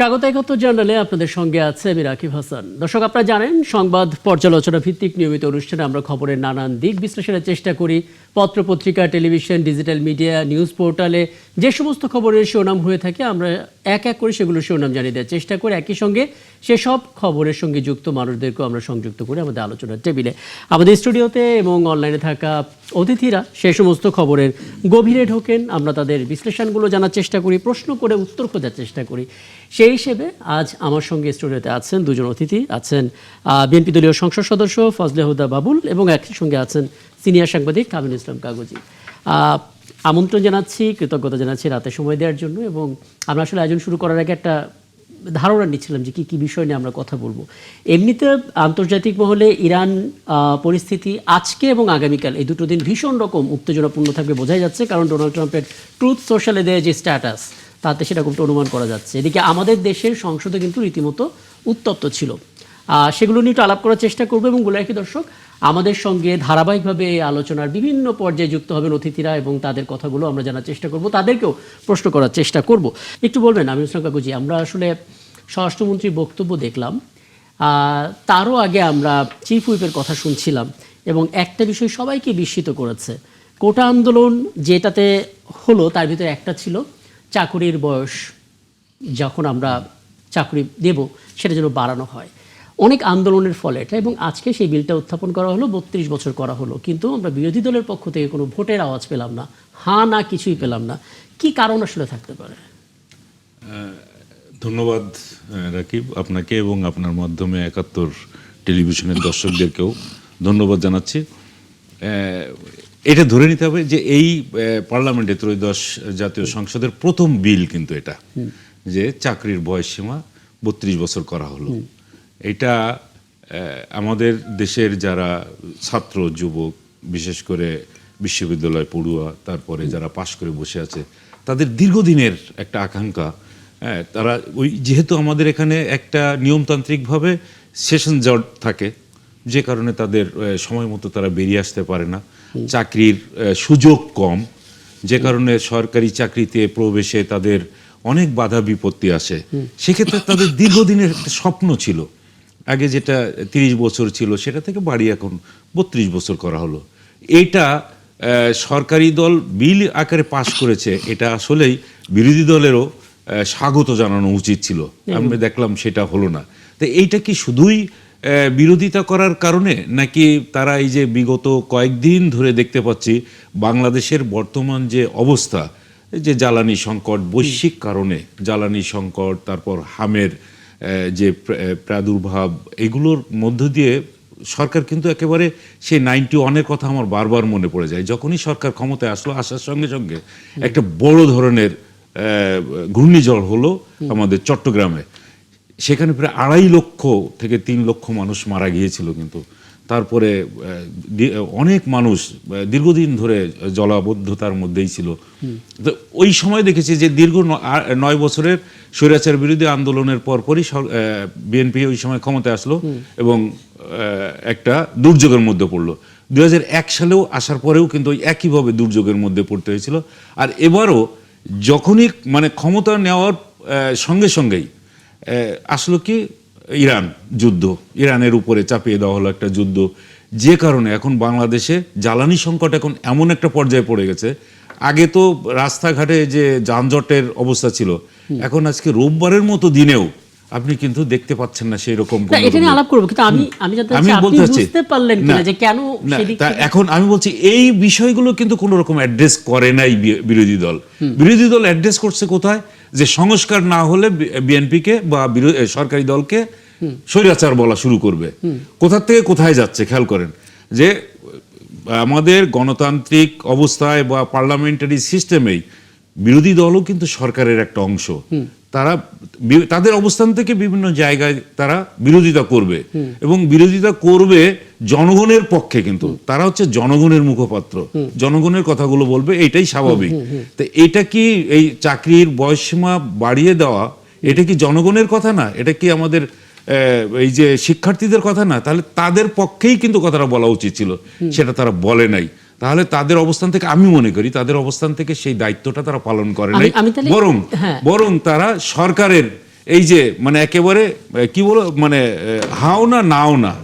স্বাগত ৭১ জার্নালে আপনাদের সঙ্গে আছে আমি রাকিব হাসান। দর্শক, আপনারা জানেন সংবাদ পর্যালোচনা ভিত্তিক নিয়মিত অনুষ্ঠানে আমরা খবরের নানান দিক বিশ্লেষণের চেষ্টা করি। পত্রপত্রিকা, টেলিভিশন, ডিজিটাল মিডিয়া, নিউজ পোর্টালে যে সমস্ত খবরের শিরোনাম হয়ে থাকে আমরা এক এক করে সেগুলো শিরোনাম জানিয়ে দেওয়ার চেষ্টা করি। একই সঙ্গে সেসব খবরের সঙ্গে যুক্ত মানুষদেরকেও আমরা সংযুক্ত করি আমাদের আলোচনার টেবিলে। আমাদের স্টুডিওতে এবং অনলাইনে থাকা অতিথিরা সেই সমস্ত খবরের গভীরে ঢোকেন, আমরা তাদের বিশ্লেষণগুলো জানার চেষ্টা করি, প্রশ্ন করে উত্তর খোঁজার চেষ্টা করি। সেই হিসেবে আজ আমার সঙ্গে স্টুডিওতে আছেন দুজন অতিথি। আছেন বিএনপি দলীয় সংসদ সদস্য ফজলে হুদা বাবুল এবং একই সঙ্গে আছেন সিনিয়র সাংবাদিক কামিল ইসলাম কাগজি। আমন্ত্রণ জানাচ্ছি, কৃতজ্ঞতা জানাচ্ছি রাতে সময় দেওয়ার জন্য। এবং আমরা আসলে আয়োজন শুরু করার আগে একটা ধারণা নিচ্ছিলাম যে কী বিষয় নিয়ে আমরা কথা বলবো। এমনিতে আন্তর্জাতিক মহলে ইরান পরিস্থিতি আজকে এবং আগামীকাল এই দুটো দিন ভীষণ রকম উত্তেজনাপূর্ণ থাকবে বোঝাই যাচ্ছে, কারণ ডোনাল্ড ট্রাম্পের ট্রুথ সোশ্যালে দেওয়া যে স্ট্যাটাস তাতে সেরকমটা অনুমান করা যাচ্ছে। এদিকে আমাদের দেশের সংসদে কিন্তু রীতিমতো উত্তপ্ত ছিল। সেগুলো নিয়ে একটু আলাপ করার চেষ্টা করবো এবং বলে রাখি দর্শক, আমাদের সঙ্গে ধারাবাহিকভাবে এই আলোচনার বিভিন্ন পর্যায়ে যুক্ত হবেন অতিথিরা এবং তাদের কথাগুলো আমরা জানার চেষ্টা করব, তাদেরকেও প্রশ্ন করার চেষ্টা করব। একটু বলবেন আমির ইসলাম কাকুজি, আমরা আসলে স্বরাষ্ট্রমন্ত্রীর বক্তব্য দেখলাম, তারও আগে আমরা চিফ হুইপের কথা শুনছিলাম এবং একটা বিষয় সবাইকে বিস্মিত করেছে। কোটা আন্দোলন যেটাতে হলো তার ভিতরে একটা ছিল চাকুরির বয়স যখন আমরা চাকরি দেব সেটা যেন বাড়ানো হয়। অনেক আন্দোলনের ফলে এটা, এবং আজকে সেই বিলটা উত্থাপন করা হলো, ৩২ বছর করা হলো, কিন্তু আমরা বিরোধী দলের পক্ষ থেকে কোনো ভোটের আওয়াজ পেলাম না, হ্যাঁ না কিছুই পেলাম না। কি কারণ আসলে থাকতে পারে? ধন্যবাদ রাকিব, আপনাকে এবং আপনার মাধ্যমে ৭১ টেলিভিশনের দর্শকদেরকেও ধন্যবাদ জানাচ্ছি। এটা ধরে নিতে হবে যে এই পার্লামেন্টে ত্রয়োদশ জাতীয় সংসদের প্রথম বিল কিন্তু এটা, যে চাকরির বয়সসীমা ৩২ বছর করা হলো। এটা আমাদের দেশের যারা ছাত্র যুবক, বিশেষ করে বিশ্ববিদ্যালয় পড়ুয়া, তারপরে যারা পাশ করে বসে আছে, তাদের দীর্ঘদিনের একটা আকাঙ্ক্ষা। তারা ওই যেহেতু আমাদের এখানে একটা নিয়মতান্ত্রিকভাবে সেশন জট থাকে, যে কারণে তাদের সময় মতো তারা বেরিয়ে আসতে পারে না, চাকরির সুযোগ কম, যে কারণে সরকারি চাকরিতে প্রবেশে তাদের অনেক বাধা বিপত্তি আসে। সেক্ষেত্রে তাদের দীর্ঘদিনের একটা স্বপ্ন ছিল, আগে যেটা ৩০ বছর ছিল সেটা থেকে বাড়িয়ে এখন ৩২ বছর করা হলো। এইটা সরকারি দল বিল আকারে পাশ করেছে, এটা আসলেই বিরোধী দলেরও স্বাগত জানানো উচিত ছিল। আমরা দেখলাম সেটা হলো না। তো এইটা কি শুধুই বিরোধিতা করার কারণে, নাকি তারা এই যে বিগত কয়েকদিন ধরে দেখতে পাচ্ছি বাংলাদেশের বর্তমান যে অবস্থা, যে জ্বালানি সংকট, বৈশ্বিক কারণে জ্বালানি সংকট, তারপর হামের যে প্রাদুর্ভাব, এগুলোর মধ্য দিয়ে সরকার কিন্তু একেবারে সেই 91-এর কথা আমার বারবার মনে পড়ে যায়। যখনই সরকার ক্ষমতায় আসলো, আসার সঙ্গে সঙ্গে একটা বড় ধরনের ঘূর্ণিঝড় হলো আমাদের চট্টগ্রামে। সেখানে প্রায় ২.৫ লক্ষ থেকে ৩ লক্ষ মানুষ মারা গিয়েছিল, কিন্তু তারপরে অনেক মানুষ দীর্ঘদিন ধরে জলাবদ্ধতার মধ্যেই ছিল। তো ওই সময় দেখেছি যে দীর্ঘ ৯ বছরের স্বৈরাচার বিরোধী আন্দোলনের পরপরই বিএনপি ওই সময় ক্ষমতায় আসলো এবং একটা দুর্যোগের মধ্যে পড়লো। ২০০১ সালেও আসার পরেও কিন্তু ওই একইভাবে দুর্যোগের মধ্যে পড়তে হয়েছিল। আর এবারও যখনই মানে ক্ষমতা নেওয়ার সঙ্গে সঙ্গেই আসলো কি ইরান যুদ্ধ, ইরানের উপরে চাপিয়ে দেওয়া হলো একটা যুদ্ধ, যে কারণে এখন বাংলাদেশে জ্বালানি সংকট এখন এমন একটা পর্যায়ে পড়ে গেছে। আগে তো রাস্তাঘাটে যে যানজটের অবস্থা ছিল, এখন আজকে রোববারের মতো দিনেও আপনি কিন্তু দেখতে পাচ্ছেন না সেই রকম। এখন আমি বলছি এই বিষয়গুলো কিন্তু কোন রকম অ্যাড্রেস করে নাই বিরোধী দল। বিরোধী দল অ্যাড্রেস করছে কোথায়, যে সংস্কার না হলে বিএনপিকে বা সরকারি দলকে স্বৈরাচার বলা শুরু করবে। কোথা থেকে কোথায় যাচ্ছে খেয়াল করেন, যে আমাদের গণতান্ত্রিক অবস্থায় বা পার্লামেন্টারি সিস্টেমেই বিরোধী দলও কিন্তু সরকারের একটা অংশ। তারা তাদের অবস্থান থেকে বিভিন্ন জায়গায় তারা বিরোধিতা করবে এবং বিরোধিতা করবে জনগণের পক্ষে, কিন্তু তারা হচ্ছে জনগণের মুখপাত্র, জনগণের কথাগুলো বলবে, এটাই স্বাভাবিক। তো এটা কি এই চাকরির বয়সসীমা বাড়িয়ে দেওয়া, এটা কি জনগণের কথা না? এটা কি আমাদের এই যে শিক্ষার্থীদের কথা না? তাহলে তাদের পক্ষেই কিন্তু কথাটা বলা উচিত ছিল, সেটা তারা বলে নাই। তাহলে তাদের অবস্থান থেকে আমি মনে করি তাদের অবস্থান থেকে সেই দায়িত্বটা তারা পালন করে নাই, বরং তারা সরকারের এই যে মানে একেবারে কি বলো মানে হাও না নাও না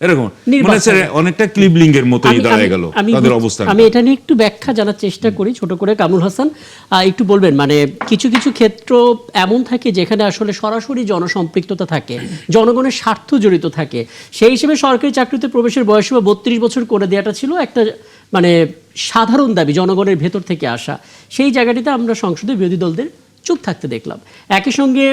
এরকম মানে হচ্ছে অনেকটা ক্লিবলিং এর মতোই দাঁড়ায় গেল তাদের অবস্থা। আমি এটা নিয়ে একটু ব্যাখ্যা জানার চেষ্টা করি ছোট করে। কামরুল হাসান একটু বলবেন, মানে কিছু কিছু ক্ষেত্র এমন থাকে যেখানে আসলে সরাসরি জনসম্পৃক্ততা থাকে, জনগণের স্বার্থ জড়িত থাকে। সেই হিসেবে সরকারি চাকরিতে প্রবেশের বয়সসীমা 32 বছর করে দেওয়াটা ছিল একটা মানে সাধারণ দাবি, জনগণের ভেতর থেকে আসা। সেই জায়গাটিতে আমরা সংসদে বিরোধী দলদের চুপ থাকতে দেখলাম। একই সঙ্গে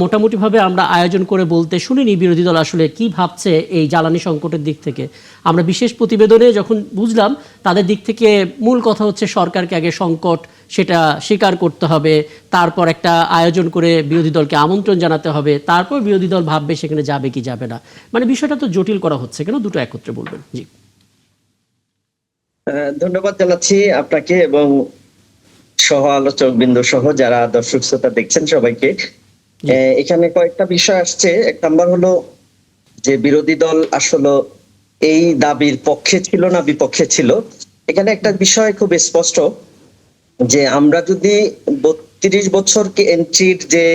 মোটামুটিভাবে আমরা আয়োজন করে বলতে শুনিনি বিরোধী দল আসলে কি ভাবছে এই জ্বালানি সংকটের দিক থেকে। আমরা বিশেষ প্রতিবেদনে যখন বুঝলাম তাদের দিক থেকে মূল কথা হচ্ছে সরকারকে আগে সংকট সেটা স্বীকার করতে হবে, তারপর একটা আয়োজন করে বিরোধী দলকে আমন্ত্রণ জানাতে হবে, তারপর বিরোধী দল ভাববে সেখানে যাবে কি যাবে না। মানে বিষয়টা তো জটিল করা হচ্ছে কেন, দুটো একত্রে বলবেন। জি, ধন্যবাদ জানাচ্ছি আপনাকে এবং সহ আলোচক বিন্দু সহ যারা দর্শক শ্রোতা দেখছেন সবাইকে। এখানে কয়েকটা বিষয় আসছে। এক নাম্বার হলো যে বিরোধী দল আসলে এই দাবির পক্ষে ছিল না বিপক্ষে ছিল। এখানে একটা বিষয় খুব স্পষ্ট যে আমরা যদি 32 বছরকে এন্ট্রির যে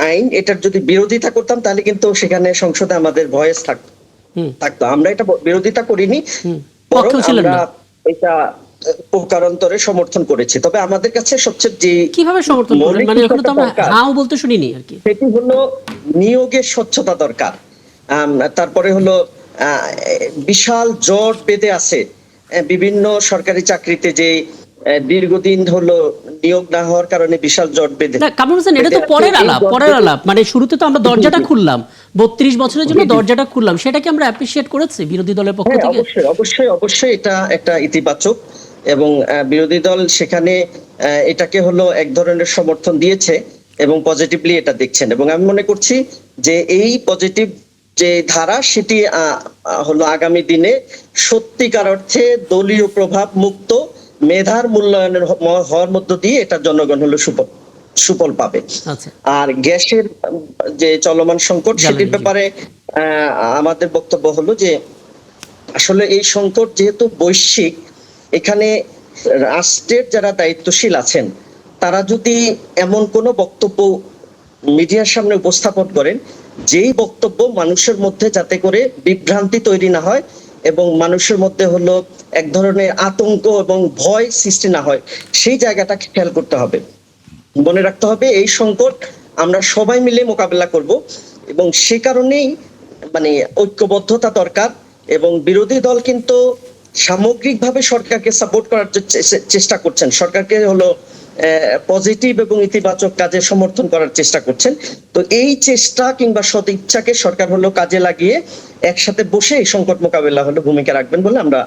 আইন এটার যদি বিরোধিতা করতাম তাহলে কিন্তু সেখানে সংসদে আমাদের ভয়েস থাকতো। আমরা এটা বিরোধিতা করিনি, বরং আমরা এটা প্রকারান্তরে সমর্থন করেছি। তবে আমাদের কাছে সবচেয়ে যে কিভাবে সমর্থন করবেন, মানে এখন তো আমরা হাও বলতে শুনিনি আর কি, সেটি হলো নিয়োগের স্বচ্ছতা দরকার। তারপরে হলো বিশাল জট বেঁধে আছে বিভিন্ন সরকারি চাকরিতে যে দীর্ঘদিন হলো নিয়োগ না হওয়ার কারণে বিশাল জট বেঁধে। না কামরুল হাসান, এটা তো পরের আলাপ। মানে শুরুতে তো আমরা দরজাটা খুললাম, 32 বছরের জন্য দরজাটা খুললাম, সেটাকে আমরা অ্যাপ্রিশিয়েট করেছি বিরোধী দলের পক্ষ থেকে। অবশ্যই এটা একটা ইতিবাচক এবং বিরোধী দল সেখানে এটাকে হলো এক ধরনের সমর্থন দিয়েছে এবং পজিটিভলি এটা দেখছেন। এবং আমি মনে করছি যে এই পজিটিভ যে ধারা সেটি হলো আগামী দিনে সত্যিকার অর্থে দলীয় প্রভাব মুক্ত মেধার মূল্যায়নের হওয়ার মধ্য দিয়ে এটা জনগণ হলো সুফল পাবে। আর গ্যাসের যে চলমান সংকট সেটির ব্যাপারে আমাদের বক্তব্য হলো যে আসলে এই সংকট যেহেতু বৈশ্বিক, এখানে রাষ্ট্রের যারা দায়িত্বশীল আছেন তারা যদি এমন কোনো বক্তব্য মিডিয়ার সামনে উপস্থাপন করেন যেই বক্তব্য মানুষের মধ্যে যাতে করে বিভ্রান্তি তৈরি না হয় এবং মানুষের মধ্যে হলো এক ধরনের আতঙ্ক এবং ভয় সৃষ্টি না হয়, সেই জায়গাটাকে খেয়াল করতে হবে। মনে রাখতে হবে এই সংকট আমরা সবাই মিলে মোকাবেলা করব এবং সে কারণেই মানে ঐক্যবদ্ধতা দরকার। এবং বিরোধী দল কিন্তু সামগ্রিকভাবে সরকারকে সাপোর্ট করার চেষ্টা করছেন, সরকারকে হলো পজিটিভ এবং ইতিবাচক কাজে সমর্থন করার চেষ্টা করছেন। তো এই চেষ্টা কিংবা সৎ ইচ্ছাকে সরকার হলো কাজে লাগিয়ে একসাথে বসে এই সংকট মোকাবেলা হলো ভূমিকা রাখবেন বলে আমরা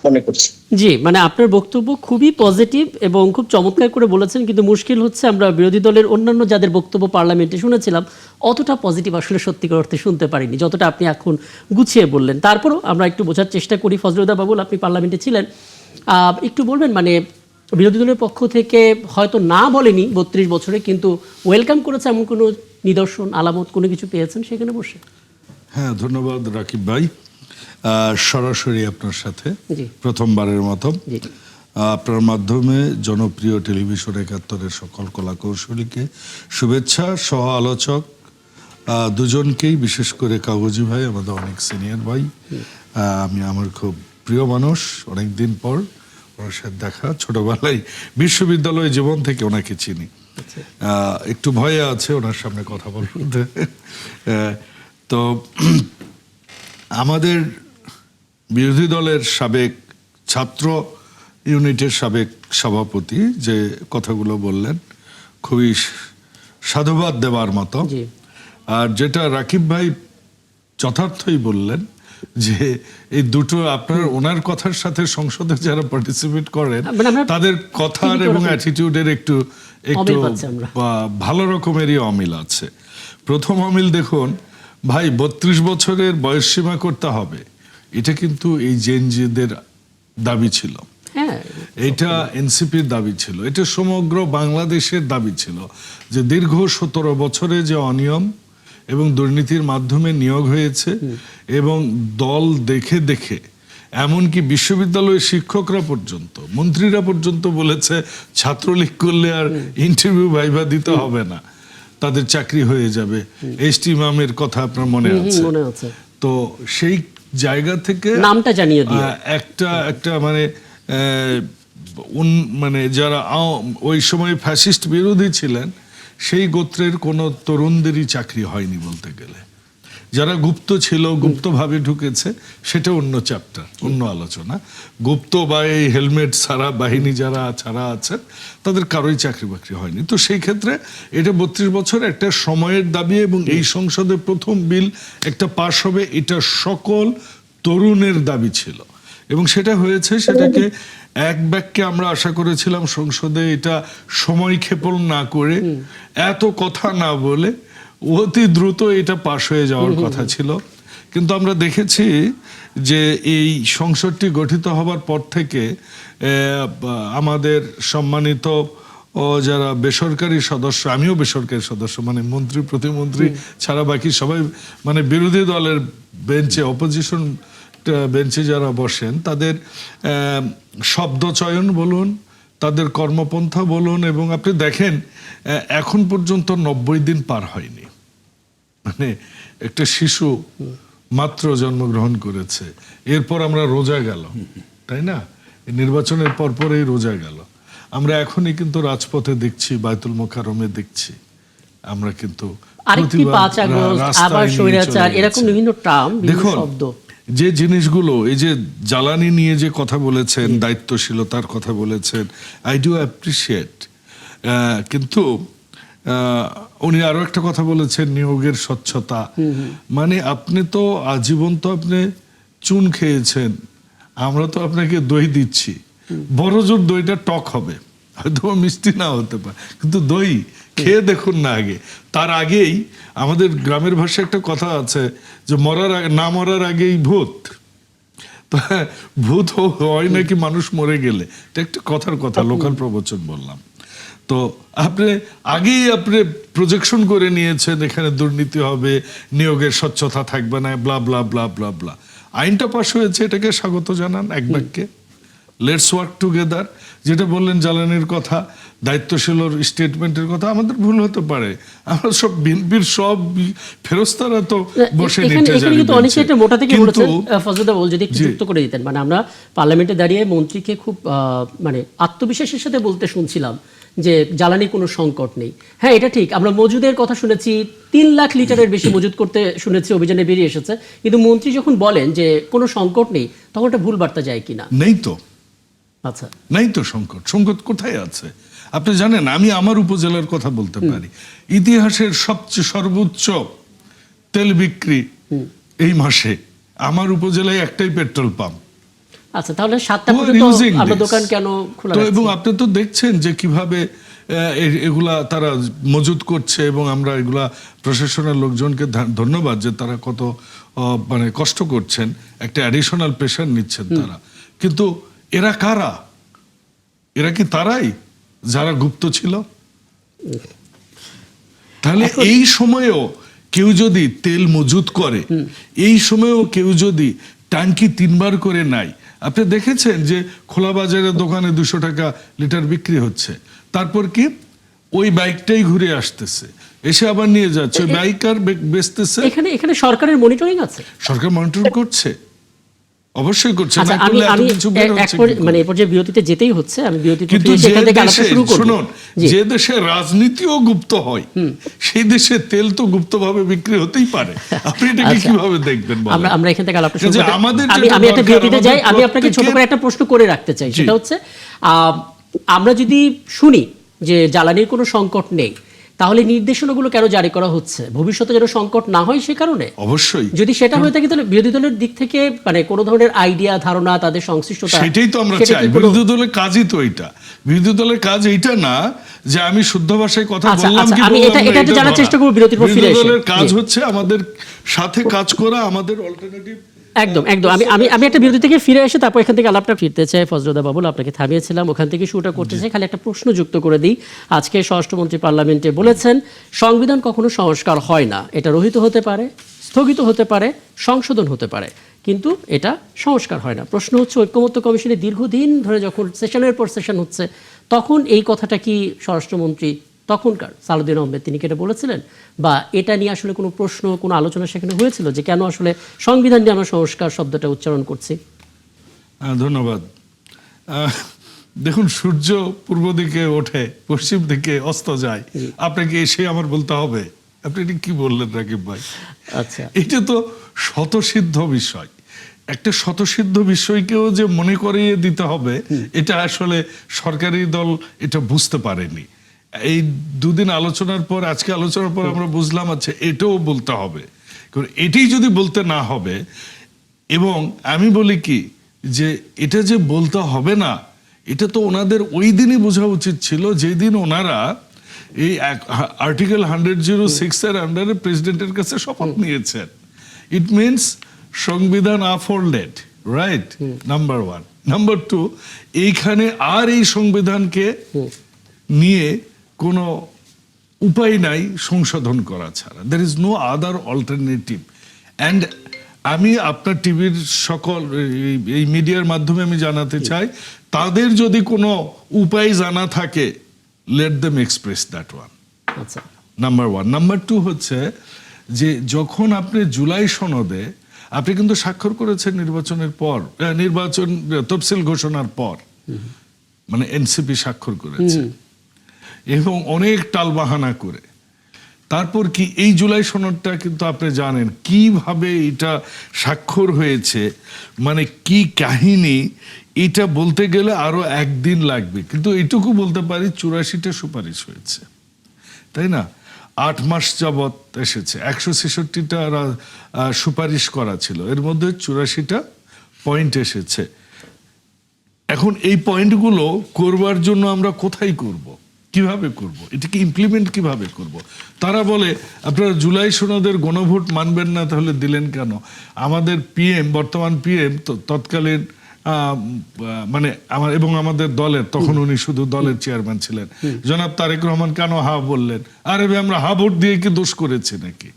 মনে করছি। জি, মানে আপনার বক্তব্য খুবই পজিটিভ এবং খুব চমৎকার করে বলেছেন, কিন্তু মুশকিল হচ্ছে আমরা বিরোধী দলের অন্যান্য যাদের বক্তব্য পার্লামেন্টে শুনেছিলাম অতটা পজিটিভ আসলে সত্যিকার অর্থে শুনতে পারিনি যতটা আপনি এখন গুছিয়ে বললেন। তারপরও আমরা একটু বোঝার চেষ্টা করি। ফজলুদ্দাহ বাবুল, আপনি পার্লামেন্টে ছিলেন, একটু বলবেন মানে বিরোধী দলের পক্ষ থেকে হয়তো না বলেনি 32 বছরে, কিন্তু ওয়েলকাম করেছে এমন কোনো নিদর্শন আলামত কোনো কিছু পেয়েছেন সেখানে বসে? হ্যাঁ, ধন্যবাদ রাকিব ভাই। সরাসরি আপনার সাথে প্রথমবারের মতো আপনার মাধ্যমে জনপ্রিয় টেলিভিশন 71-এর সকল কলাকৌশলীকে শুভেচ্ছা, সহ আলোচক দুজনকেই, বিশেষ করে কাগজি ভাই আমাদের অনেক সিনিয়র ভাই, আমার খুব প্রিয় মানুষ, অনেকদিন পর ওনার সাথে দেখা, ছোটবেলায় বিশ্ববিদ্যালয় জীবন থেকে ওনাকে চিনি। একটু ভয়ে আছে ওনার সামনে কথা বলতে। তো আমাদের বিরোধী দলের সাবেক ছাত্র ইউনিটের সাবেক সভাপতি যে কথাগুলো বললেন খুবই সাধুবাদ দেওয়ার মতো। আর যেটা রাকিব ভাই যথার্থই বললেন যে এই দুটো আপনার ওনার কথার সাথে সংসদে যারা পার্টিসিপেট করেন তাদের কথার এবং অ্যাটিটিউডের একটু ভালো রকমেরই অমিল আছে। প্রথম অমিল দেখুন ভাই, 32 বছরের বয়সসীমা করতে হবে, এটা কিন্তু এই জেনজিদের দাবি ছিল, এটা এনসিপির দাবি ছিল, এটা সমগ্র বাংলাদেশের দাবি ছিল যে দীর্ঘ 17 বছরে যে অনিয়ম এবং দুর্নীতির মাধ্যমে নিয়োগ হয়েছে এবং দল দেখে দেখে এমনকি বিশ্ববিদ্যালয়ের শিক্ষকরা পর্যন্ত, মন্ত্রীরা পর্যন্ত বলেছে ছাত্রলীগ করলে আর ইন্টারভিউ ভাইভা দিতে হবে না। তাদের চাকরি হয়ে যাবে। এসটি ইমামের কথা আপনার মনে আছে? মনে আছে। তো সেই জায়গা থেকে নামটা জানিয়ে দিয়ে একটা মানে মানে যারা ওই সময় ফ্যাসিস্ট বিরোধী ছিলেন সেই গোত্রের কোনো তরুণদেরই চাকরি হয়নি বলতে গেলে। যারা গুপ্ত ছিল, গুপ্তভাবে ঢুকেছে, সেটা অন্য চ্যাপ্টার, অন্য আলোচনা। গুপ্ত বা এই হেলমেট ছাড়া বাহিনী যারা ছাড়া আছেন তাদের কারোই চাকরি বাকরি হয়নি। তো সেই ক্ষেত্রে এটা 32 বছর একটা সময়ের দাবি, এবং এই সংসদে প্রথম বিল একটা পাশ হবে, এটা সকল তরুণের দাবি ছিল এবং সেটা হয়েছে। সেটাকে এক বাক্যে আমরা আশা করেছিলাম সংসদে এটা সময় ক্ষেপণ না করে, এত কথা না বলে অতি দ্রুত এটা পাশ হয়ে যাওয়ার কথা ছিল। কিন্তু আমরা দেখেছি যে এই সংসদটি গঠিত হবার পর থেকে আমাদের সম্মানিত যারা বেসরকারি সদস্য, আমিও বেসরকারি সদস্য, মানে মন্ত্রী প্রতিমন্ত্রী ছাড়া বাকি সবাই মানে বিরোধী দলের বেঞ্চে, অপোজিশন বেঞ্চে যারা বসেন, তাদের শব্দ চয়ন বলুন, তাদের কর্মপন্থা বলুন, এবং আপনি দেখেন এখন পর্যন্ত 90 দিন পার হয়নি। মানে একটা শিশু মাত্র জন্মগ্রহণ করেছে, এরপর আমরা রোজা গেল, তাই না? নির্বাচনের পরপরই রোজা গেল। আমরা এখনই কিন্তু রাজপথে দেখছি, বায়তুল মোকাররমে দেখছি, আমরা কিন্তু আরেকটি 5 আগস্ট, আবার স্বৈরাচার, এরকম বিভিন্ন টার্ম, বিভিন্ন শব্দ। যে জিনিসগুলো, এই যে জ্বালানি নিয়ে যে কথা বলেছেন, দায়িত্বশীলতার কথা বলেছেন, আই ডু অ্যাপ্রিসিয়েট। কিন্তু উনি আরো একটা কথা বলেছেন, নিয়োগের স্বচ্ছতা। মানে আপনি তো আজীবন তো আপনি চুন খেয়েছেন, আমরা তো আপনাকে দই দিচ্ছি, বড় জোর দইটা টক হবে, হয়তো মিষ্টি না হতে পারে, কিন্তু দই খেয়ে দেখুন না আগে। তার আগেই আমাদের গ্রামের ভাষায় একটা কথা আছে যে না মরার আগেই ভূত। ভূত হয় নাকি মানুষ মরে গেলে, এটা একটা কথার কথা, লোকাল প্রবচন বললাম। তো আগেই আপনি প্রজেকশন করে নিয়েছেন এখানে দুর্নীতি হবে, নিয়োগের স্বচ্ছতা থাকবে না, ব্লা ব্লা ব্লা ব্লা ব্লা। আইনটা পাশ হয়েছে, এটাকে স্বাগত জানান এক বাক্যে। Let's work together. যেটা বললেন জ্বালানির কথা, দায়িত্বশীল স্টেটমেন্টের কথা, আমাদের ভুল হতে পারে, আমরা সব বিএনপির সব ফেরস্তারা তো বসে নিতে জানি। কিন্তু অনেকে এটা মোটা থেকে বলেছেন, ফজলুদ্দার বল যদি একটু যুক্ত করে দিতেন। মানে আমরা পার্লামেন্টে দাঁড়িয়ে মন্ত্রীকে খুব মানে আত্মবিশ্বাসের সাথে বলতে শুনছিলাম যে জ্বালানির কোনো সংকট নেই। হ্যাঁ, এটা ঠিক, আমরা মজুদের কথা শুনেছি, 3 লাখ লিটারের বেশি মজুদ করতে শুনেছি, অভিযানে বেরিয়ে এসেছে। কিন্তু মন্ত্রী যখন বলেন যে কোনো সংকট নেই, তখন এটা ভুল বার্তা যায় কিনা? নেই তো, আচ্ছা, নাই তো সংকট। সংকট কোথায় আছে আপনি জানেন? আমি আমার উপজেলার কথা বলতে পারি, ইতিহাসের সবচেয়ে সর্বোচ্চ তেল বিক্রি এই মাসে আমার উপজেলায় একটাই পেট্রোল পাম্প। আচ্ছা, তাহলে 7টা পর্যন্ত আমরা দোকান কেন খোলা রাখছি? এবং আপনি তো দেখছেন যে কিভাবে এগুলা তারা মজুত করছে, এবং আমরা এগুলা প্রশাসনের লোকজনকে ধন্যবাদ যে তারা কত মানে কষ্ট করছেন, একটা অ্যাডিশনাল প্রেশার নিচ্ছেন তারা। কিন্তু এরা কারা? এরা কি তারাই যারা গুপ্ত ছিল? তাহলে এই সময়েও কেউ যদি তেল মজুত করে, এই সময়েও কেউ যদি ট্যাঙ্কি 3 বার করে নাই, আপনি দেখেছেন যে খোলা বাজারের দোকানে 200 টাকা লিটার বিক্রি হচ্ছে, তারপর কি ওই বাইকটাই ঘুরে আসতেছে, এসে আবার নিয়ে যাচ্ছে, ওই বাইক আর বেচতেছে। এখানে সরকারের মনিটরিং আছে, সরকার মনিটরিং করছে, অবশ্যই করছে। আচ্ছা, মানে এই পর্যায়ে বিরতিতে যেতেই হচ্ছে, আমি বিরতিতে সেখান থেকে আলোচনা শুরু করব। শুনুন, যে দেশে রাজনীতিও গুপ্ত হয় সেই দেশে তেল তো গুপ্তভাবে বিক্রি হতেই পারে। আপনি এটাকে কিভাবে দেখবেন? আমরা এখান থেকে আলোচনা শুরু করব। আমি একটা বিরতিতে যাই, আমি আপনাকে ছোট করে একটা প্রশ্ন করে রাখতে চাই। সেটা হচ্ছে, আমরা যদি শুনি যে জ্বালানির কোনো সংকট নেই, তাহলে নির্দেশনাগুলো কেন জারি করা হচ্ছে? ভবিষ্যতে যেন সংকট না হয় সে কারণে? অবশ্যই। যদি সেটা হয়ে থাকে, তাহলে বিরোধী দলের দিক থেকে মানে কোনো ধরনের আইডিয়া, ধারণা, তাদের সংশ্লিষ্টতা, সেটাই তো আমরা চাই। বিরোধী দলের কাজই তো এটা। বিরোধী দলের কাজ এইটা না যে আমি শুদ্ধ ভাষায় কথা বললাম, আমি এটা জানার চেষ্টা করব বিরতির পর ফিরে এসে। বিরোধী দলের কাজ হচ্ছে আমাদের সাথে কাজ করা, আমাদের অল্টারনেটিভ। একদম। আমি একটা বিরতি থেকে ফিরে এসে তারপর এখান থেকে আলাপটা ফিরতে চাই। ফজলুদ্দার বাবুল, আপনাকে থামিয়েছিলাম, ওখান থেকে শুরুটা করতে চাই। খালি একটা প্রশ্ন যুক্ত করে দিই। আজকে স্বরাষ্ট্রমন্ত্রী পার্লামেন্টে বলেছেন, সংবিধান কখনো সংস্কার হয় না, এটা রহিত হতে পারে, স্থগিত হতে পারে, সংশোধন হতে পারে, কিন্তু এটা সংস্কার হয় না। প্রশ্ন হচ্ছে, ঐক্যমত্য কমিশনে দীর্ঘদিন ধরে যখন সেশনের পর সেশন হচ্ছে, তখন এই কথাটা কি স্বরাষ্ট্রমন্ত্রী তখনকার সালাউদ্দিন আহমেদ, তিনি কি এটা বলেছিলেন, বা এটা নিয়ে আসলে কোনো প্রশ্ন, কোনো আলোচনা সেখানে হয়েছিল যে কেন আসলে সংবিধান নিয়ে আমরা সংস্কার শব্দটা উচ্চারণ করছি? ধন্যবাদ। দেখুন, সূর্য পূর্ব দিকে ওঠে, পশ্চিম দিকে অস্ত যায়, আপনাকে এসে আমার বলতে হবে? আপনি এটা কি বললেন রাকিব ভাই? আচ্ছা, এটা তো স্বতঃসিদ্ধ বিষয়। একটা স্বতঃসিদ্ধ বিষয়কেও যে মনে করিয়ে দিতে হবে, এটা আসলে সরকারি দল এটা বুঝতে পারেনি। এই দুদিন আলোচনার পর, আজকে আলোচনার পর আমরা বুঝলাম, আচ্ছা এটাও বলতে হবে। কারণ এটাই যদি বলতে না হবে, এবং আমি বলি কি যে এটা যে বলতে হবে না, এটা তো ওনাদের ওই দিনই বোঝা উচিত ছিল যেই দিন ওনারা এই আর্টিকেল 106 এর আন্ডারে প্রেসিডেন্টের কাছে শপথ নিয়েছেন। ইট মিনস সংবিধান আফোল্ডেড, রাইট? নাম্বার 1। নাম্বার 2, এইখানে আর এই সংবিধানকে নিয়ে কোনো উপায় নাই সংশোধন করা ছাড়া। There is no other alternative. And আমি আপনার টিভির সকল এই মিডিয়ার মাধ্যমে আমি জানাতে চাই, তাদের যদি কোনো উপায় জানা থাকে, let them express that one. আচ্ছা, নাম্বার 1। নাম্বার 2 হচ্ছে যে যখন আপনি জুলাই সনদে আপনি কিন্তু স্বাক্ষর করেছেন নির্বাচনের পর, নির্বাচন তফসিল ঘোষণার পর, মানে এনসিপি স্বাক্ষর করেছে এবং অনেক টালবাহানা করে। তারপর কি এই জুলাই সনদটা কিন্তু আপনি জানেন কিভাবে এটা স্বাক্ষর হয়েছে, মানে কি কাহিনী, এটা বলতে গেলে আরো একদিন লাগবে। কিন্তু এটুকু বলতে পারি 84টা সুপারিশ হয়েছে, তাই না? 8 মাস যাবত এসেছে, 166টা সুপারিশ করা ছিল, এর মধ্যে 84টা পয়েন্ট এসেছে। এখন এই পয়েন্টগুলো করবার জন্য আমরা কোথায় করব, কিভাবে করব, এটাকে ইমপ্লিমেন্ট কিভাবে করব? তারা বলে আপনারা জুলাই সনদের গণভোট মানবেন না, তাহলে দিলেন কেন? আমাদের পিএম, বর্তমান পিএম তৎকালীন মানে আমার এবং আমাদের দলের, তখন উনি শুধু দলের চেয়ারম্যান ছিলেন, জনাব তারেক রহমান কেন হা বললেন? আরে ভাই, আমরা হা ভোট দিয়ে কি দোষ করেছি নাকি?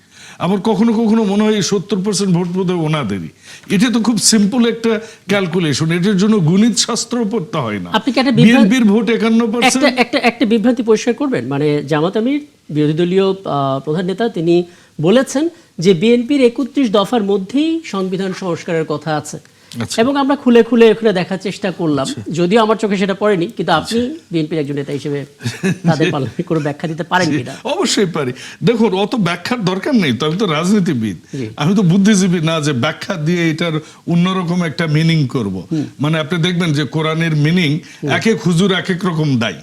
আবার কখনো কখনো মনে হয় 70% ভোট বোধহয় ওনাদেরই। এটা তো খুব সিম্পল একটা ক্যালকুলেশন, এটার জন্য গণিত শাস্ত্র পড়তে হয় না। আপনি কি একটা বিএনপির ভোট 51%। একটা বিভ্রান্তি পরিষ্কার করবেন, মানে জামাত আমির বিরোধী দলীয় প্রধান নেতা, তিনি বলেছেন যে বিএনপির 31 দফার মধ্যেই সংবিধান সংস্কারের কথা আছে। এবং আমরা খুলে খুলে খুলে দেখার চেষ্টা করলাম, যদিও আমার চোখে সেটা পড়েনি, কিন্তু আপনি বিএনপির একজন নেতা হিসেবে তাদের পার্লামেন্টে কোনো ব্যাখ্যা দিতে পারেন কিনা? অবশ্যই পারি। দেখুন, অত ব্যাখ্যার দরকার নেই তো, আমি তো রাজনীতিবিদ, আমি তো বুদ্ধিজীবী না যে ব্যাখ্যা দিয়ে এটার অন্যরকম একটা মিনিং করব। মানে আপনি দেখবেন যে কোরআনের মিনিং এক এক হুজুর এক এক রকম দেয়,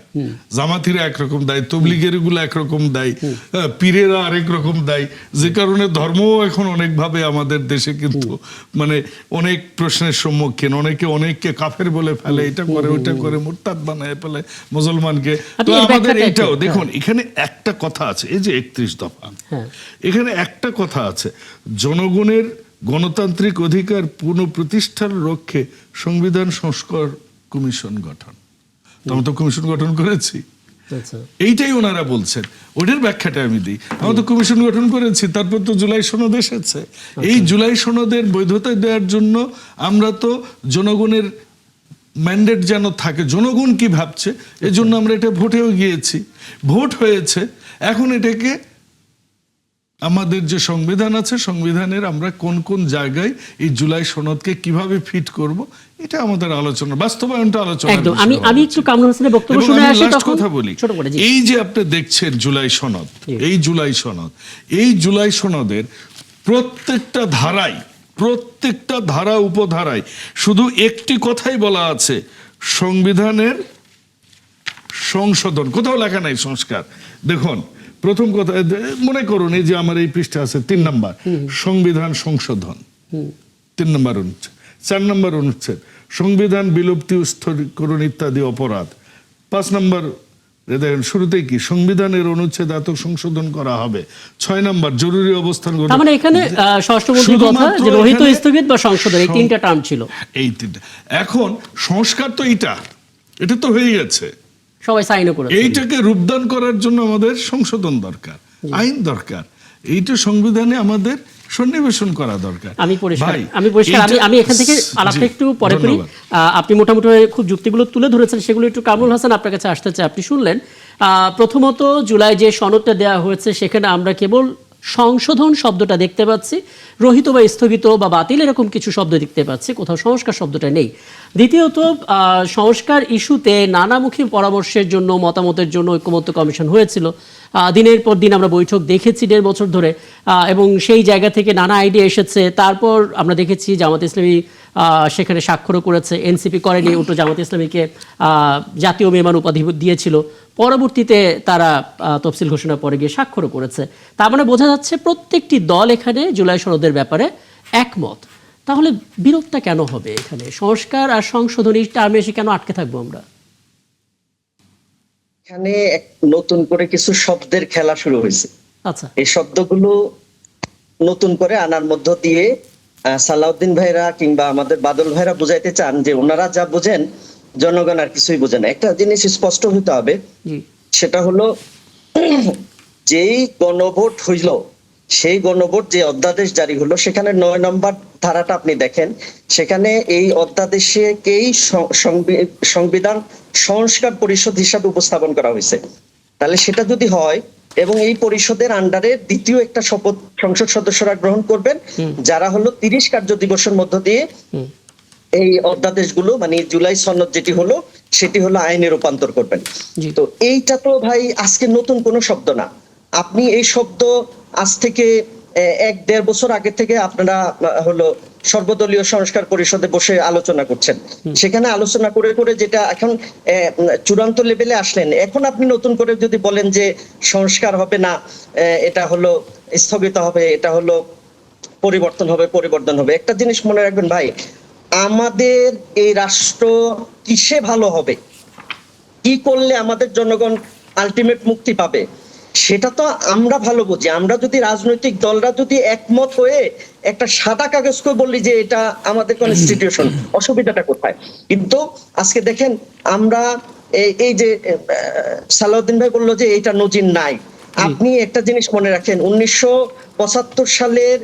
জামাতিরা একরকম দেয়, তবলিগের গুলো একরকম দেয়, পীরেরা আরেক রকম দেয়, যে কারণে ধর্মও এখন অনেকভাবে আমাদের দেশে কিন্তু মানে অনেক প্রশ্নের সম্মুখীন। অনেককে কাফের বলে ফেলে, এটা করে ওইটা করে মুরতাদ বানায় ফেলে মুসলমানকে। তো আমাদের এইটাও দেখুন, এখানে একটা কথা আছে, এই যে 31 দফা, এখানে একটা কথা আছে, জনগণের গণতান্ত্রিক অধিকার পুনঃপ্রতিষ্ঠার লক্ষ্যে সংবিধান সংস্কার কমিশন গঠন। তো আমরা তো কমিশন গঠন করেছি, এইটাই ওনারা বলছেন। ওটার ব্যাখ্যাটা আমি দিই, আমরা তো কমিশন গঠন করেছি, তারপর তো জুলাই সনদ এসেছে। এই জুলাই সনদের বৈধতা দেওয়ার জন্য আমরা তো জনগণের ম্যান্ডেট যেন থাকে, জনগণ কি ভাবছে, এই জন্য আমরা এটা ভোটেও গিয়েছি, ভোট হয়েছে। এখন এটাকে আমাদের যে সংবিধান আছে, সংবিধানের আমরা কোন কোন জায়গায় এই জুলাই সনদকে কিভাবে ফিট করব, এটা আমাদের আলোচনা, বাস্তবায়নটা আলোচনা। একদম। আমি একটু কামরুল হোসেনের বক্তব্য শুনে আসি, তখন কথা বলি। এই যে আপনি দেখছেন জুলাই সনদ, এই জুলাই সনদের প্রত্যেকটা ধারা উপধারায় শুধু একটি কথাই বলা আছে, সংবিধানের সংশোধন, কোথাও লেখা নাই সংস্কার। দেখুন, প্রথম কথা মনে করুন, এই যে আমার এই পৃষ্ঠা আছে 3 নম্বর, সংবিধান সংশোধন, 3 নম্বর অনুচ্ছেদ, 4 নম্বর অনুচ্ছেদ, সংবিধান বিলুপ্তি স্থগিতকরণ ইত্যাদি অপরাধ, 5 নম্বর দেখেন শুরুতেই কি, সংবিধানের অনুচ্ছেদ এত সংশোধন করা হবে, 6 নম্বর জরুরি অবস্থান। মানে এখানে ষষ্ঠমন্ত্রীর কথা যে রহিত, স্থগিত বা সংশোধন, এই 3টা টার্ম ছিল, এই 3টা। এখন সংস্কার তো এটা তো হয়ে গেছে, সবাই সাইনও করেছে। এইটাকে রূপদান করার জন্য আমাদের সংশোধন দরকার। আইন দরকার, এইটা সংবিধানে আমাদের সন্নিবেশন করা দরকার। আমি পরিষ্কার ভাই, আমি এখান থেকে আলাপটা একটু পরে করি। আপনি মোটামুটি খুব যুক্তিগুলো তুলে ধরেছেন, সেগুলো একটু কামরুল হাসান আপনার কাছে আসতে চাই। আপনি শুনলেন প্রথমত জুলাই যে সনদটা দেওয়া হয়েছে সেখানে আমরা কেবল সংশোধন শব্দটা দেখতে পাচ্ছি, রহিত বা স্থগিত বা বাতিল এরকম কিছু শব্দ দেখতে পাচ্ছি, কোথাও সংস্কার শব্দটা নেই। দ্বিতীয়ত সংস্কার ইস্যুতে নানামুখী পরামর্শের জন্য, মতামতের জন্য ঐক্যমত্য কমিশন হয়েছিল, দিনের পর দিন আমরা বৈঠক দেখেছি 1.5 বছর ধরে, এবং সেই জায়গা থেকে নানা আইডিয়া এসেছে। তারপর আমরা দেখেছি জামাত ইসলামী সেখানে স্বাক্ষরও করেছে, এনসিপি করেনি, উল্টো জামাত ইসলামীকে জাতীয় মেহমান উপাধি দিয়েছিল, পরবর্তীতে তারা তফসিল ঘোষণার পরে গিয়ে স্বাক্ষরও করেছে। তার মানে বোঝা যাচ্ছে প্রত্যেকটি দল এখানে জুলাই সনদের ব্যাপারে একমত। তাহলে বিরোধটা কেন হবে এখানে? সংস্কার আর সংশোধনী টার্মে এসে কেন আটকে থাকবো আমরা? এখানে নতুন করে কিছু শব্দের খেলা শুরু হয়েছে। আচ্ছা, এই শব্দগুলো নতুন করে আনার মধ্য দিয়ে সালাউদ্দিন ভাইরা কিংবা আমাদের বাদল ভাইরা বুঝাইতে চান যে ওনারা যা বোঝেন জনগণ আর কিছুই বোঝে না। একটা জিনিস স্পষ্ট হতে হবে, সেটা হলো যেই গণভোট হইল, সেই গণভোট যে অধ্যাদেশ জারি হলো, সেখানে 9 নম্বর ধারাটা আপনি দেখেন, সেখানে এই অধ্যাদেশকেই সংবিধান সংস্কার পরিষদ হিসাবে উপস্থাপন করা হয়েছে। তাহলে সেটা যদি হয় এবং এই পরিষদের আন্ডারে দ্বিতীয় একটা শপথ সংসদ সদস্যরা গ্রহণ করবেন, যারা হলো 30 কার্য দিবসের মধ্য দিয়ে এই অধ্যাদেশগুলো মানে জুলাই সনদ যেটি হলো সেটি হলো আইনে রূপান্তর করবেন। তো এইটা তো ভাই আজকে নতুন কোনো শব্দ না। আপনি এই শব্দ আজ থেকে 1-1.5 বছর আগে থেকে আপনারা হলো সর্বদলীয় সংস্কার পরিষদে বসে আলোচনা করছেন। সেখানে আলোচনা করে করে যেটা এখন চূড়ান্ত লেভেলে আসলেন, এখন আপনি নতুন করে যদি বলেন যে সংস্কার হবে না, এটা হলো স্থগিত হবে, এটা হলো পরিবর্তন হবে, একটা জিনিস মনে রাখবেন ভাই, আমাদের এই রাষ্ট্র কিসে ভালো হবে, কি করলে আমাদের জনগণ আলটিমেট মুক্তি পাবে, সেটা তো আমরা ভালো বুঝি। আমরা যদি রাজনৈতিক দলরা যদি একমত হয়ে একটা সাদা কাগজ করে বললি যে এটা আমাদের কনস্টিটিউশন, অসুবিধাটা কোথায়? কিন্তু আজকে দেখেন আমরা এই যে সালাউদ্দিন ভাই বললো যে এটা নজির নাই। আপনি একটা জিনিস মনে রাখেন, 1975 সালের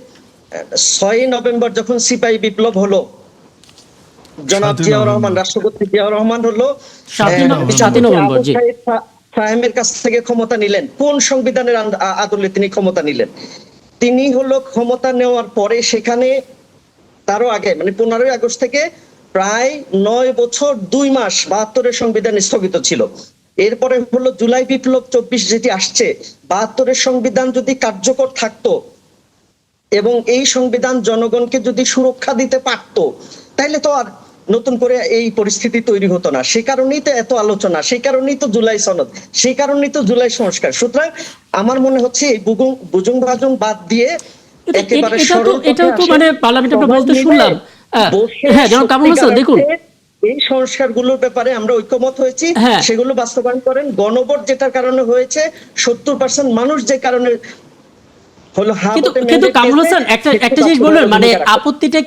6 নভেম্বর যখন সিপাহী বিপ্লব হলো, জনাব জিয়াউর রহমান, রাষ্ট্রপতি জিয়াউর রহমান হলো 7 নভেম্বর ফাহিমের কাছ থেকে ক্ষমতা নিলেন। কোন সংবিধানের আদলে তিনি ক্ষমতা নিলেন? তিনি হলো ক্ষমতা নেওয়ার পরে সেখানে তারও আগে মানে 15ই আগস্ট থেকে প্রায় 9 বছর 2 মাস 72-এর সংবিধান স্থগিত ছিল। এরপরে হলো জুলাই বিপ্লব 24 যেটি আসছে, 72-এর সংবিধান যদি কার্যকর থাকতো এবং এই সংবিধান জনগণকে যদি সুরক্ষা দিতে পারতো, তাইলে তো আর নতুন করে এই পরিস্থিতি তৈরি হতো না। সেই কারণেই তো এত আলোচনা, সেই কারণেই তো জুলাই সনদ, সেই কারণেই তো জুলাই সংস্কার। সুতরাং আমার মনে হচ্ছে এই বুজুং বাজুং বাদ দিয়ে একেবারে এটাও তো মানে পার্লামেন্টে আমরা বলতে শুনলাম। হ্যাঁ, যেমন কামরুল হাসান দেখুন, এই সংস্কারগুলোর ব্যাপারে আমরা ঐক্যমত হয়েছি, সেগুলো বাস্তবায়ন করেন। গণভোট যেটার কারণে হয়েছে, 70% মানুষ যে কারণে হলো, কিন্তু কামরুল হাসান একটা জিনিস বলবেন, মানে আপত্তিটা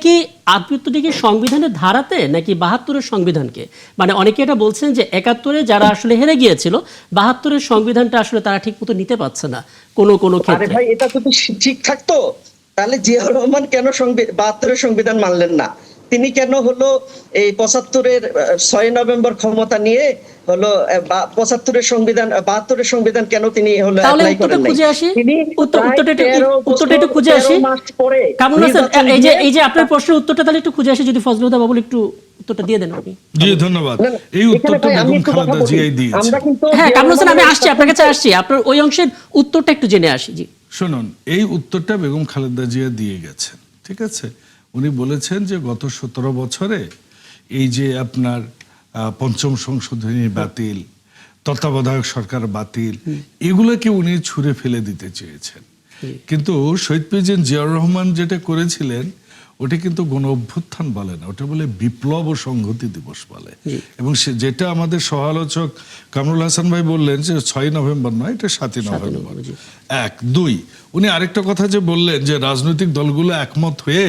কি সংবিধানের ধারাতে নাকি 72-এর সংবিধানকে? মানে অনেকে এটা বলছেন যে 71-এ যারা আসলে হেরে গিয়েছিল, 72-এর সংবিধানটা আসলে তারা ঠিক মতো নিতে পারছে না কোনো ক্ষেত্রে। আরে ভাই, এটা যদি ঠিক থাকতো তাহলে জিয়াউর রহমান কেন 72-এর সংবিধান মানলেন না? তিনি কেন হলো এই 75-এর 6 নভেম্বর ক্ষমতা নিয়ে হলো 75-এর সংবিধান 72-এর সংবিধান কেন তিনি হলো অ্যাপ্লাই করেন নাই? তিনি উত্তরটা একটু খুঁজে আসি কামরুল হাসান, এই যে আপনার প্রশ্নের উত্তরটা তাহলে একটু খুঁজে আসি, যদি ফজলুল হুদা বাবুল একটু উত্তরটা দিয়ে দেন আপনি। জি, ধন্যবাদ। এই উত্তরটা বেগম খালেদা জিয়াই দিয়েছেন। হ্যাঁ কামরুল হাসান, আমি আসছি আপনার কাছে, আপনার ওই অংশের উত্তরটা একটু জেনে আসি। জি শুনুন, এই উত্তরটা বেগম খালেদা জিয়া দিয়ে গেছেন, ঠিক আছে? উনি বলেছেন যে গত 17 বছরে এই যে আপনার 5ম সংশোধনী বাতিল, তত্ত্বাবধায়ক সরকার বাতিল, এগুলোকে উনি ছুঁড়ে ফেলে দিতে চেয়েছেন। কিন্তু শহীদ প্রেসিডেন্ট জিয়াউর রহমান যেটা করেছিলেন, ওটা কিন্তু গণ অভ্যুত্থান বলে না, ওটা বলে বিপ্লব ও সংহতি দিবস বলে। এবং যেটা আমাদের সহালোচক কামরুল হাসান ভাই বললেন যে 6 নভেম্বর নয়, এটা 7 নভেম্বর। 1, 2 উনি আরেকটা কথা যে বললেন যে রাজনৈতিক দলগুলো একমত হয়ে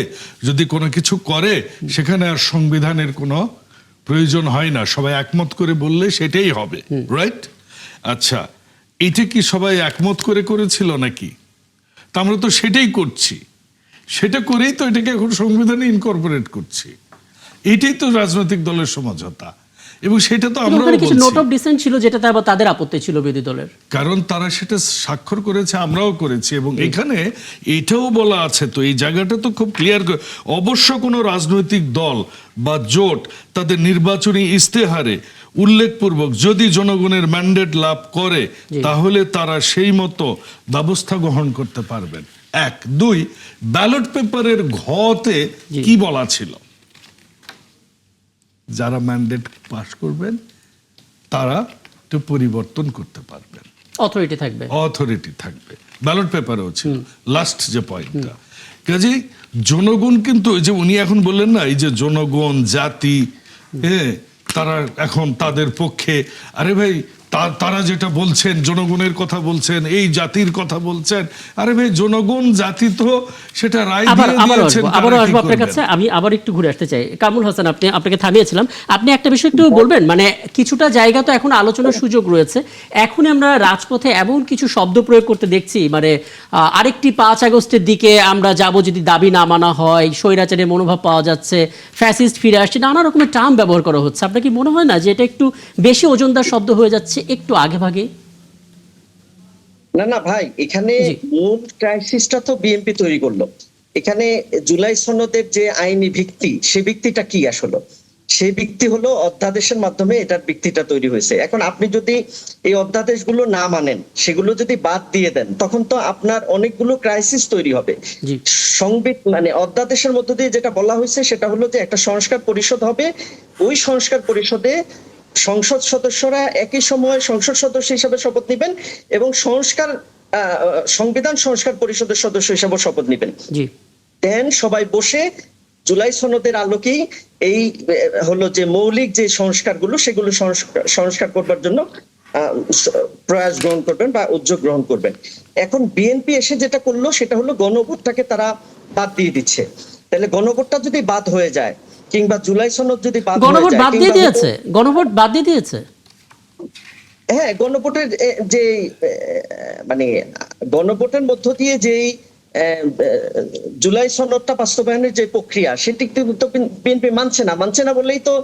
যদি কোনো কিছু করে, সেখানে আর সংবিধানের কোনো প্রয়োজন হয় না, সবাই একমত করে বললে সেটাই হবে, রাইট? আচ্ছা, এটা কি সবাই একমত করে করেছিল নাকি? তা আমরা তো সেটাই করছি, সেটা করেই তো এটাকে এখন সংবিধানে ইনকর্পোরেট করছি। এটাই তো রাজনৈতিক দলের সমঝোতা, এবং সেটা তো আমরা কিছু নোট অফ ডিসেন্ট ছিল যেটাতে আবার তাদের আপত্তি ছিল বিরোধী দলের, কারণ তারা সেটা স্বাক্ষর করেছে, আমরাও করেছি। এবং এখানে এটাও বলা আছে, তো এই জায়গাটা তো খুব ক্লিয়ার। অবশ্য কোনো রাজনৈতিক দল বা জোট তাদের নির্বাচনী ইস্তেহারে উল্লেখপূর্বক যদি জনগণের ম্যান্ডেট লাভ করে, তাহলে তারা সেই মতো ব্যবস্থা গ্রহণ করতে পারবেন। 1, 2, ব্যালট পেপারের ঘতে কি বলা ছিল? যারা ম্যান্ডেট পাস করবেন তারা তো পরিবর্তন করতে পারবেন, অথরিটি থাকবে। ব্যালট পেপারেও ছিল লাস্ট যে পয়েন্টটা। কাজেই জনগণ কিন্তু, এই যে উনি এখন বললেন না, এই যে জনগণ জাতি, তারা এখন তাদের পক্ষে, আরে ভাই তারা যেটা বলছেন, জনগণের কথা বলছেন, এই জাতির কথা বলছেন, আরে ভাই জনগণ জাতি তো সেটা রায় দিয়ে দিয়েছেন। আবারও আসবো আপনার কাছে, আমি আবার একটু ঘুরে আসতে চাই। কামরুল হাসান, আপনাকে থামিয়েছিলাম, আপনি একটা বিষয় একটু বলবেন। মানে কিছুটা জায়গা তো এখন আলোচনার সুযোগ রয়েছে, এখন আমরা রাজপথে এমন কিছু শব্দ প্রয়োগ করতে দেখছি, মানে আরেকটি 5 আগস্টের দিকে আমরা যাব যদি দাবি না মানা হয়, স্বৈরাচারের মনোভাব পাওয়া যাচ্ছে, ফ্যাসিস্ট ফিরে আসছে, নানা রকমের টার্ম ব্যবহার করা হচ্ছে। আপনার কি মনে হয় না যে এটা একটু বেশি ওজনদার শব্দ হয়ে যাচ্ছে একটু আগে ভাগে? না ভাই, এখানে মূল ক্রাইসিসটা তো বিএনপি তৈরি করলো। এখানে জুলাই সনদের যে আইনি ভিত্তি, সেই ভিত্তিটা কি আসলে? সেই ভিত্তি হলো অধ্যাদেশের মাধ্যমে এটার ভিত্তিটা তৈরি হয়েছে। এখন আপনি যদি এই অধ্যাদেশগুলো না মানেন, সেগুলো যদি বাদ দিয়ে দেন, তখন তো আপনার অনেকগুলো ক্রাইসিস তৈরি হবে। মানে অধ্যাদেশের মধ্য দিয়ে যেটা বলা হয়েছে সেটা হলো যে একটা সংস্কার পরিষদ হবে, ওই সংস্কার পরিষদে সংসদ সদস্যরা একই সময়ে সংসদ সদস্য হিসেবে শপথ নেবেন এবং সংবিধান সংস্কার পরিষদের সদস্য হিসেবে শপথ নেবেন। দেন সবাই বসে জুলাই সনদের আলোকেই এই হলো যে মৌলিক যে সংস্কারগুলো, সেগুলো সংস্কার করবার জন্য প্রয়াস গ্রহণ করবেন বা উদ্যোগ গ্রহণ করবেন। এখন বিএনপি এসে যেটা করলো সেটা হলো গণভোটটাকে তারা বাদ দিয়ে দিচ্ছে। তাহলে গণভোটটা যদি বাদ হয়ে যায়, কিংবা জুলাই সনদ যদি গণভোট বাদ দিয়ে দিয়েছে, হ্যাঁ, গণভোটের যে মানে গণভোটের মধ্য দিয়ে যেই জুলাই সনদটা বাস্তবায়নের যে প্রক্রিয়া, সেটি কিন্তু বিএনপি মানছে না বলেই তো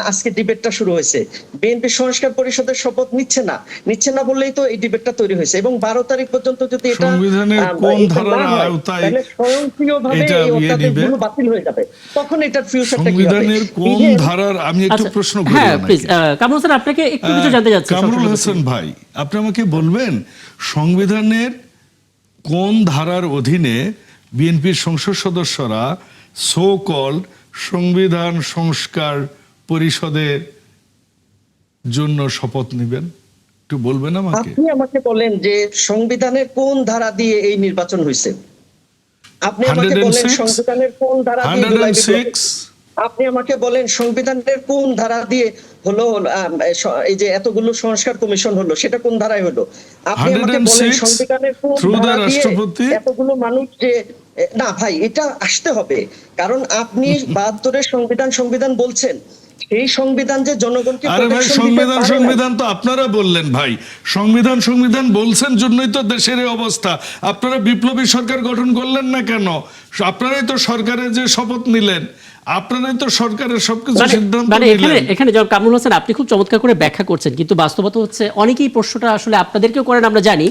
আজকে ডিবেটটা শুরু হয়েছে। বিএনপি সংস্কার পরিষদের শপথ নিচ্ছে না বলেই তো এই ডিবেটটা তৈরি হয়েছে। এবং 12 তারিখ পর্যন্ত যদি এটা সংবিধানের কোন ধারার আওতায় স্বয়ংক্রিয়ভাবে এই অধ্যাদেশগুলো বাতিল হয়ে যাবে, তখন এটার ফিউচারটা কি হবে? সংবিধানের কোন ধারার, আমি একটু প্রশ্ন করি। হ্যাঁ প্লিজ কামরুল হাসান, আপনাকে একটু কিছু জানতে যাচ্ছি। কামরুল হাসান ভাই, আপনি আমাকে বলবেন সংবিধানের কোন ধারার অধীনে বিএনপির সংসদ সদস্যরা সো কল্ড সংবিধান সংস্কার পরিষদের জন্য শপথ নেবেন? একটু বলবেন আমাকে। আপনি আমাকে বলেন যে সংবিধানের কোন ধারা দিয়ে এই নির্বাচন হয়েছে? আপনি আমাকে বলেন সংবিধানের কোন ধারা দিয়ে, আপনি আমাকে বলেন সংবিধানের কোন ধারা দিয়ে হলো এই যে এতগুলো সংস্কার কমিশন হলো, সেটা কোন ধারায় হলো? আপনি আমাকে বলেন সংবিধানের কোন ধারা দিয়ে এতগুলো মানুষ যে, না ভাই, এটা আসতে হবে। কারণ আপনি 72-এর সংবিধান বলছেন, এই সংবিধান যে জনগণকে, আরে ভাই সংবিধান তো আপনারা বললেন ভাই, সংবিধান বলছেন জন্যই তো দেশের এই অবস্থা। আপনারা বিপ্লবী সরকার গঠন করলেন না কেন? আপনারাই তো সরকারের যে শপথ নিলেন, আপনারাই তো সরকারের সবকিছু সিদ্ধান্ত নিলেন। এখানে যেমন কামরুল হাসান আপনি খুব চমৎকার করে ব্যাখ্যা করছেন, কিন্তু বাস্তবতা হচ্ছে অনেকেই প্রশ্নটা আসলে আপনাদেরকেও করেন, আমরা জানি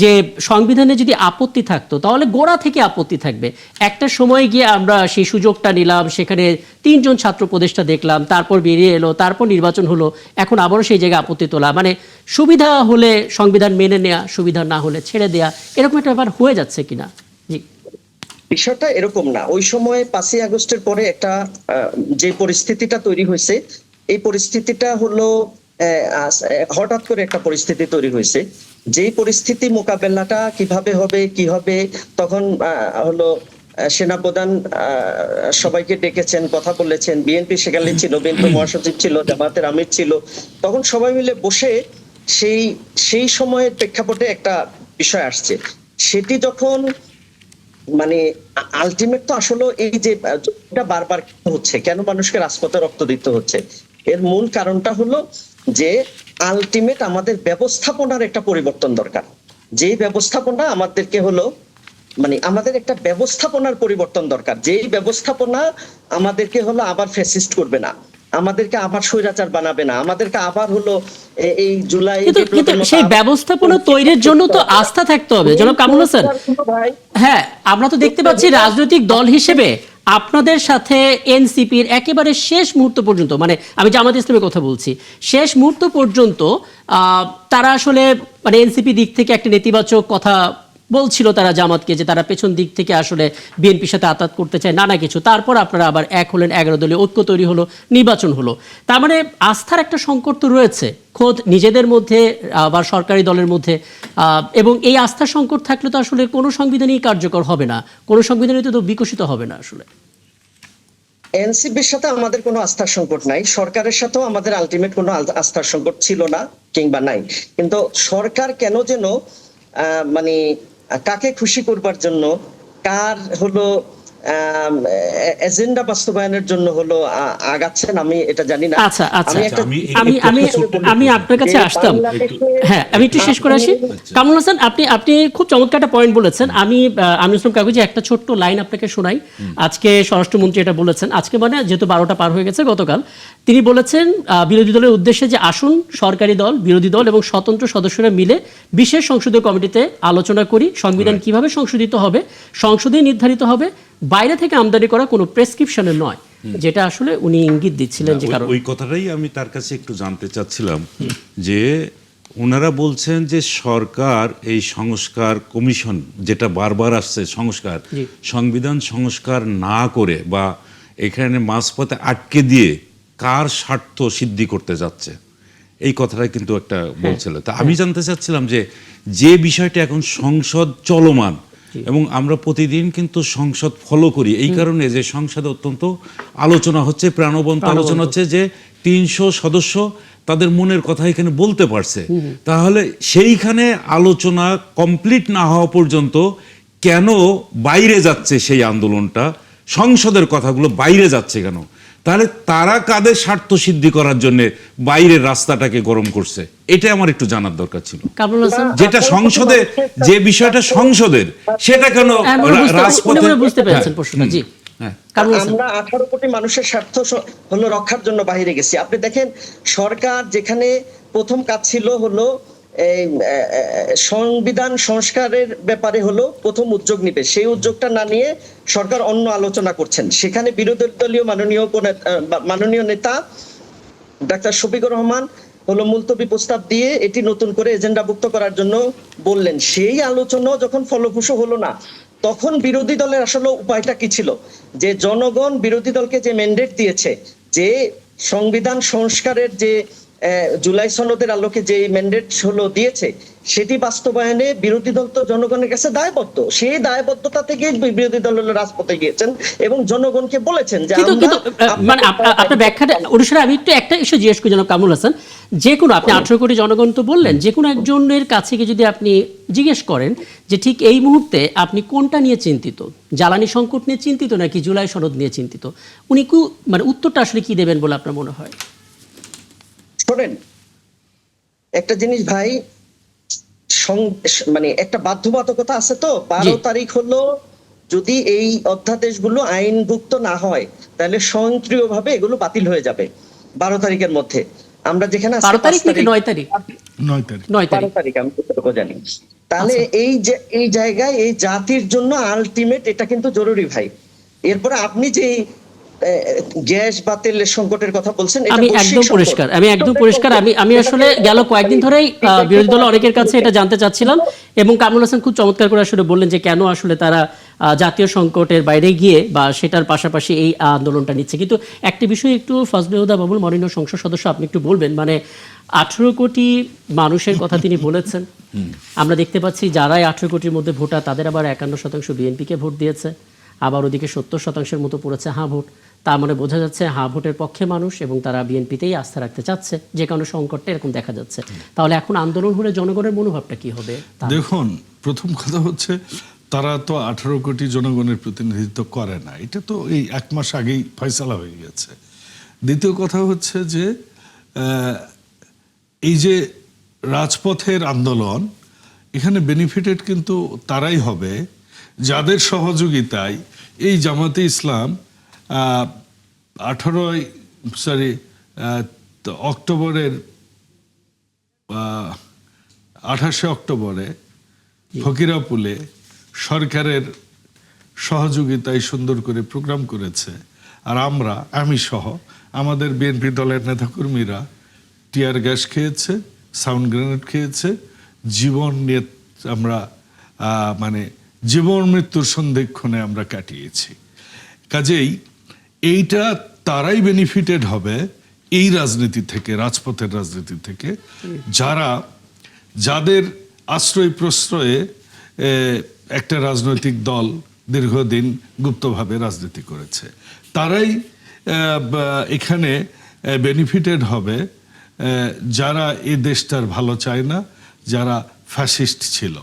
যে সংবিধানে যদি আপত্তি থাকতো তাহলে গোড়া থেকে আপত্তি থাকবে। একটা সময় গিয়ে আমরা সেই সুযোগটা নিলাম, সেখানে 3 জন ছাত্র উপদেষ্টা দেখলাম, তারপর বেরিয়ে এলো, তারপর নির্বাচন হলো, এখন আবারও সেই জায়গায় আপত্তি তোলা, মানে সুবিধা হলে সংবিধান মেনে নেওয়া, সুবিধা না হলে ছেড়ে দেয়া, এরকম একটা ব্যাপার হয়ে যাচ্ছে কিনা? জি, বিষয়টা এরকম না। ওই সময় 5ই আগস্টের পরে একটা যে পরিস্থিতিটা তৈরি হয়েছে, এই পরিস্থিতিটা হলো হঠাৎ করে একটা পরিস্থিতি তৈরি হয়েছে। যেই পরিস্থিতি মোকাবেলাটা কিভাবে হবে, কি হবে, তখন হলো সেনাপ্রধান সবাইকে ডেকেছেন, কথা বলেছেন, বিএনপি সেখানে ছিল, বিএনপি মহাসচিব ছিল, জামায়াতের আমির ছিল, তখন সবাই মিলে বসে সেই সময়ের প্রেক্ষাপটে একটা বিষয় আসছে। সেটি যখন মানে আলটিমেট তো আসলে এই যে বারবার হচ্ছে, কেন মানুষকে রাজপথে রক্ত দিতে হচ্ছে, এর মূল কারণটা হলো যে আলটিমেট আমাদের ব্যবস্থাপনার একটা পরিবর্তন দরকার। যেই ব্যবস্থাপনা আমাদেরকে হলো মানে আমাদের একটা ব্যবস্থাপনার পরিবর্তন দরকার, যেই ব্যবস্থাপনা আমাদেরকে হলো আবার ফ্যাসিস্ট করবে না, আমাদেরকে আবার স্বৈরাচার বানাবে না, আমাদেরকে আবার হলো এই জুলাই কিন্তু সেই ব্যবস্থাপনা তৈরির জন্য তো আস্থা থাকতে হবে জনাব কামরুল হাসান। ভাই হ্যাঁ, আমরা তো দেখতে পাচ্ছি রাজনৈতিক দল হিসেবে আপনাদের সাথে এনসিপির একেবারে শেষ মুহূর্ত পর্যন্ত, মানে আমি জামাত ইসলামের কথা বলছি, শেষ মুহূর্ত পর্যন্ত তারা আসলে মানে এনসিপি দিক থেকে একটা নেতিবাচক কথা বলছিল তারা জামাতকে, যে তারা পেছন দিক থেকে আসলে বিএনপির সাথে আতাত করতে চায় নানা কিছু। তারপর আপনারা আবার এক হলেন, 11 দলীয় ঐক্য তৈরি হলো, নির্বাচন হলো। তার মানে আস্থার একটা সংকট তো রয়েছে খোদ নিজেদের মধ্যে আবার সরকারি দলের মধ্যে, এবং এই আস্থার সংকট থাকলে তো আসলে কোনো সংবিধানই কার্যকর হবে না, কোনো সংবিধানই তো বিকশিত হবে না আসলে। এনসিপির সাথে আমাদের কোনো আস্থার সংকট নাই, সরকারের সাথেও আমাদের আলটিমেট কোনো আস্থার সংকট ছিল না কিংবা নাই। কিন্তু সরকার কেন যেন মানে কাকে খুশি করবার জন্য, কার হলো এজেন্ডা বাস্তবায়নের জন্য হলো আগাচ্ছেন, আমি এটা জানি না। আচ্ছা আচ্ছা, আমি আমি আপনার কাছে আসতাম। হ্যাঁ, আমি একটু শেষ করে আসি। কামরুল হাসান, আপনি খুব চমৎকার একটা পয়েন্ট বলেছেন। আমি ইসলাম কাগজে একটা ছোট্ট লাইন আপনাকে শোনাই। আজকে স্বরাষ্ট্রমন্ত্রী এটা বলেছেন, আজকে মানে যেহেতু 12টা পার হয়ে গেছে গতকাল, তিনি বলেছেন বিরোধী দলের উদ্দেশ্যে যে আসুন সরকারি দল, বিরোধী দল এবং স্বতন্ত্র সদস্যরা মিলে বিশেষ সংসদীয় কমিটিতে আলোচনা করি সংবিধান কিভাবে সংশোধিত হবে, সংসদে নির্ধারিত হবে, বাইরে থেকে আমদানি করা কোনো প্রেসক্রিপশনে নয়, যেটা আসলে উনি ইঙ্গিত দিচ্ছিলেন। যে কারণ ওই কথাটাই আমি তার কাছে একটু জানতে চাচ্ছিলাম, যে ওনারা বলছেন যে সরকার এই সংস্কার কমিশন যেটা বারবার আসছে সংস্কার, সংবিধান সংস্কার না করে বা এখানে মাঝপথে আটকে দিয়ে কার স্বার্থ সিদ্ধি করতে যাচ্ছে, এই কথাটা কিন্তু একটা বলছিল। তা আমি জানতে চাচ্ছিলাম যে বিষয়টা এখন সংসদ চলমান এবং আমরা প্রতিদিন কিন্তু সংসদ ফলো করি, এই কারণে যে সংসদে অত্যন্ত আলোচনা হচ্ছে, প্রাণবন্ত আলোচনা হচ্ছে, যে 300 সদস্য তাদের মনের কথা এখানে বলতে পারছে। তাহলে সেইখানে আলোচনা কমপ্লিট না হওয়া পর্যন্ত কেন বাইরে যাচ্ছে সেই আন্দোলনটা, সংসদের কথাগুলো বাইরে যাচ্ছে কেন? তাহলে তারা কাদের স্বার্থ সিদ্ধি করার জন্য বাইরের রাস্তাটাকে গরম করছে, এটা আমার একটু জানার দরকার ছিল। কামরুল হাসান, যেটা সংসদে, যে বিষয়টা সংসদের, সেটা কেন রাজপথে? বুঝতে পেরেছেন প্রশ্নটা? জি, আমরা 18 কোটি মানুষের স্বার্থ হলো রক্ষার জন্য বাইরে গেছি। আপনি দেখেন সরকার যেখানে প্রথম কাজ ছিল হলো এই সংবিধান সংস্কারের ব্যাপারে হলো প্রথম উদ্যোগ নিবে, সেই উদ্যোগটা না নিয়ে সরকার অন্য আলোচনা করছেন। সেখানে বিরোধী দলীয় মাননীয় নেতা ডাক্তার শফিকুর রহমান হলো মুলতবি প্রস্তাব দিয়ে এটি নতুন করে এজেন্ডাভুক্ত করার জন্য বললেন। সেই আলোচনা যখন ফলপ্রসূ হলো না, তখন বিরোধী দলের আসলে উপায়টা কি ছিল? যে জনগণ বিরোধী দলকে যে ম্যান্ডেট দিয়েছে, যে সংবিধান সংস্কারের যে জুলাই সনদের আলোকে যে ম্যান্ডেট হলো দিয়েছে, সেটি বাস্তবায়নে বিরোধী দল তো জনগণের কাছে দায়বদ্ধ। সেই দায়বদ্ধতা থেকে বিরোধী দল হলো রাজপথে গিয়েছেন এবং জনগণকে বলেছেন যে মানে আপনার ব্যাখ্যাটা অনুসারে আমি একটু একটা ইস্যু জিজ্ঞেস করি জনাব কামরুল হাসান। যে কোনো, আপনি 18 কোটি জনগণ তো বললেন, যে কোনো একজনের কাছে যদি আপনি জিজ্ঞেস করেন যে ঠিক এই মুহূর্তে আপনি কোনটা নিয়ে চিন্তিত, জ্বালানি সংকট নিয়ে চিন্তিত নাকি জুলাই সনদ নিয়ে চিন্তিত, উনি মানে উত্তরটা আসলে কি দেবেন বলে আপনার মনে হয়? শোনেন, একটা জিনিস ভাই, মানে একটা বাধ্যবাধকতা আছে তো। 12 তারিখ হলো, যদি এই অধ্যাদেশগুলো আইনভুক্ত না হয় তাহলে স্বয়ংক্রিয়ভাবে এগুলো বাতিল হয়ে যাবে 12 তারিখের মধ্যে। আমরা যেখানে 12 তারিখ নাকি 9 তারিখ? 9 তারিখ আমি কতটুকু জানি। তাহলে এই জায়গায় এই জাতির জন্য আলটিমেট এটা কিন্তু জরুরি ভাই। এরপরে আপনি যে গ্যাস বা তেলের সংকটের কথা বলছেন, আমি একদম পরিষ্কার। আমি আসলে গেল কয়েকদিন ধরেই বিরোধী দল অনেকের কাছে এটা জানতে চাচ্ছিলাম, এবং কামরুল হাসান খুব চমৎকার করে আসলে বললেন যে কেন আসলে তারা জাতীয় সংকটের বাইরে গিয়ে বা সেটার পাশাপাশি এই আন্দোলনটা নিচ্ছে। কিন্তু একটা বিষয় একটু ফজলে হুদা বাবুল, মাননীয় সংসদ সদস্য, আপনি একটু বলবেন, মানে 18 কোটি মানুষের কথা তিনি বলেছেন। আমরা দেখতে পাচ্ছি যারাই 18 কোটির মধ্যে ভোটার, তাদের আবার 51% বিএনপিকে ভোট দিয়েছে, আবার ওদিকে 70% মতো পড়েছে হাঁ ভোট। তার মানে বোঝা যাচ্ছে হাঁ ভোটের পক্ষে মানুষ, এবং তারা বিএনপিতেই আস্থা রাখতে চাচ্ছে, যে কারণে সংকটটা এরকম দেখা যাচ্ছে। তাহলে এখন আন্দোলন হলে জনগণের মনোভাবটা কি হবে? দেখুন, প্রথম কথা হচ্ছে তারা তো 18 কোটি জনগণের প্রতিনিধিত্ব করে না, এটা তো এই 1 মাস আগেই ফয়সালা হয়ে গেছে। দ্বিতীয় কথা হচ্ছে যে এই যে রাজপথের আন্দোলন, এখানে বেনিফিটেড কিন্তু তারাই হবে যাদের সহযোগিতায় এই জামাতে ইসলাম 28 অক্টোবরে ফকিরাপুলে সরকারের সহযোগিতায় সুন্দর করে প্রোগ্রাম করেছে। আর আমি সহ আমাদের বিএনপি দলের নেতাকর্মীরা টিয়ার গ্যাস খেয়েছে, সাউন্ড গ্রেনেড খেয়েছে, জীবন নিয়ে আমরা মানে জীবন মৃত্যুর সন্ধিক্ষণে আমরা কাটিয়েছি। কাজেই এইটা তারাই বেনিফিটেড হবে এই রাজনীতি থেকে, রাজপথের রাজনীতি থেকে, যাদের আশ্রয় প্রশ্রয়ে একটা রাজনৈতিক দল দীর্ঘদিন গুপ্তভাবে রাজনীতি করেছে। তারাই এখানে বেনিফিটেড হবে যারা এই দেশটার ভালো চায় না, যারা ফ্যাসিস্ট ছিল।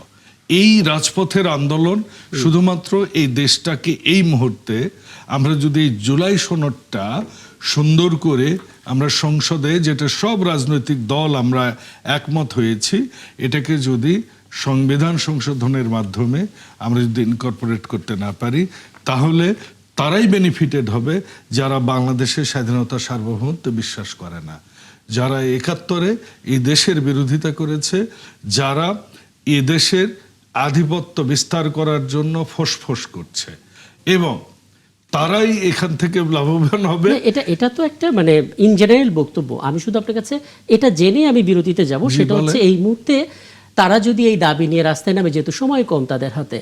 এই রাজপথের আন্দোলন শুধুমাত্র এই দেশটাকে এই মুহূর্তে আমরা যদি জুলাই সনদটা সুন্দর করে আমরা সংসদে, যেটা সব রাজনৈতিক দল আমরা একমত হয়েছি, এটাকে যদি সংবিধান সংশোধনের মাধ্যমে আমরা যদি ইনকর্পোরেট করতে না পারি, তাহলে তারাই বেনিফিটেড হবে যারা বাংলাদেশের স্বাধীনতা সার্বভৌমত্বে বিশ্বাস করে না, যারা 71-এ এই দেশের বিরোধিতা করেছে, যারা এই দেশের আধিপত্য বিস্তার করার জন্য ফোঁস করছে, এবং তারাই এখান থেকে লাভবান হবে। এটা তো একটা মানে ইন জেনারেল বক্তব্য। আমি শুধু আপনার কাছে এটা জেনে আমি বিরতিতে যাব, সেটা হচ্ছে এই মুহূর্তে তারা যদি এই দাবি নিয়ে রাস্তায় নামে, যেহেতু সময় কম তাদের হাতে,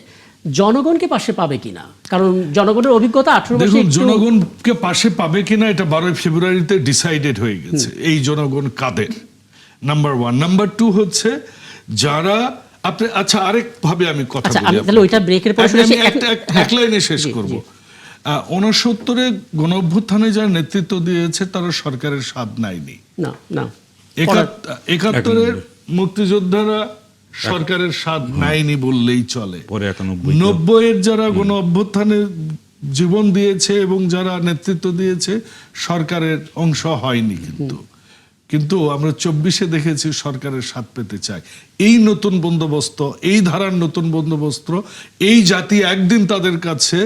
জনগণকে পাশে পাবে কিনা? কারণ জনগণের অভিজ্ঞতা 18 মাসে জনগণকে পাশে পাবে কিনা এটা 12 ফেব্রুয়ারিতে ডিসাইডেড হয়ে গেছে। এই জনগণ কাদের? নাম্বার 1। নাম্বার 2 হচ্ছে যারা আপনি, আচ্ছা আরেক ভাবে আমি কথা বলি, তাহলে ওইটা ব্রেকের পরে এক লাইনে শেষ করব। 69-এ গণ অভ্যুত্থানে যারা নেতৃত্ব দিয়েছে তারা সরকারের স্বাদ নাইনি। 71-এর মুক্তিযোদ্ধারা সরকারের স্বাদ নাইনি বললেই চলে। 90-এর যারা গণ অভ্যুত্থানে জীবন দিয়েছে এবং যারা নেতৃত্ব দিয়েছে সরকারের অংশ হয়নি, কিন্তু আমরা 24-এ দেখেছি সরকারের স্বাদ পেতে চায়। এই নতুন বন্দোবস্ত, এই ধারার নতুন বন্দোবস্ত, এই জাতি একদিন তাদের কাছে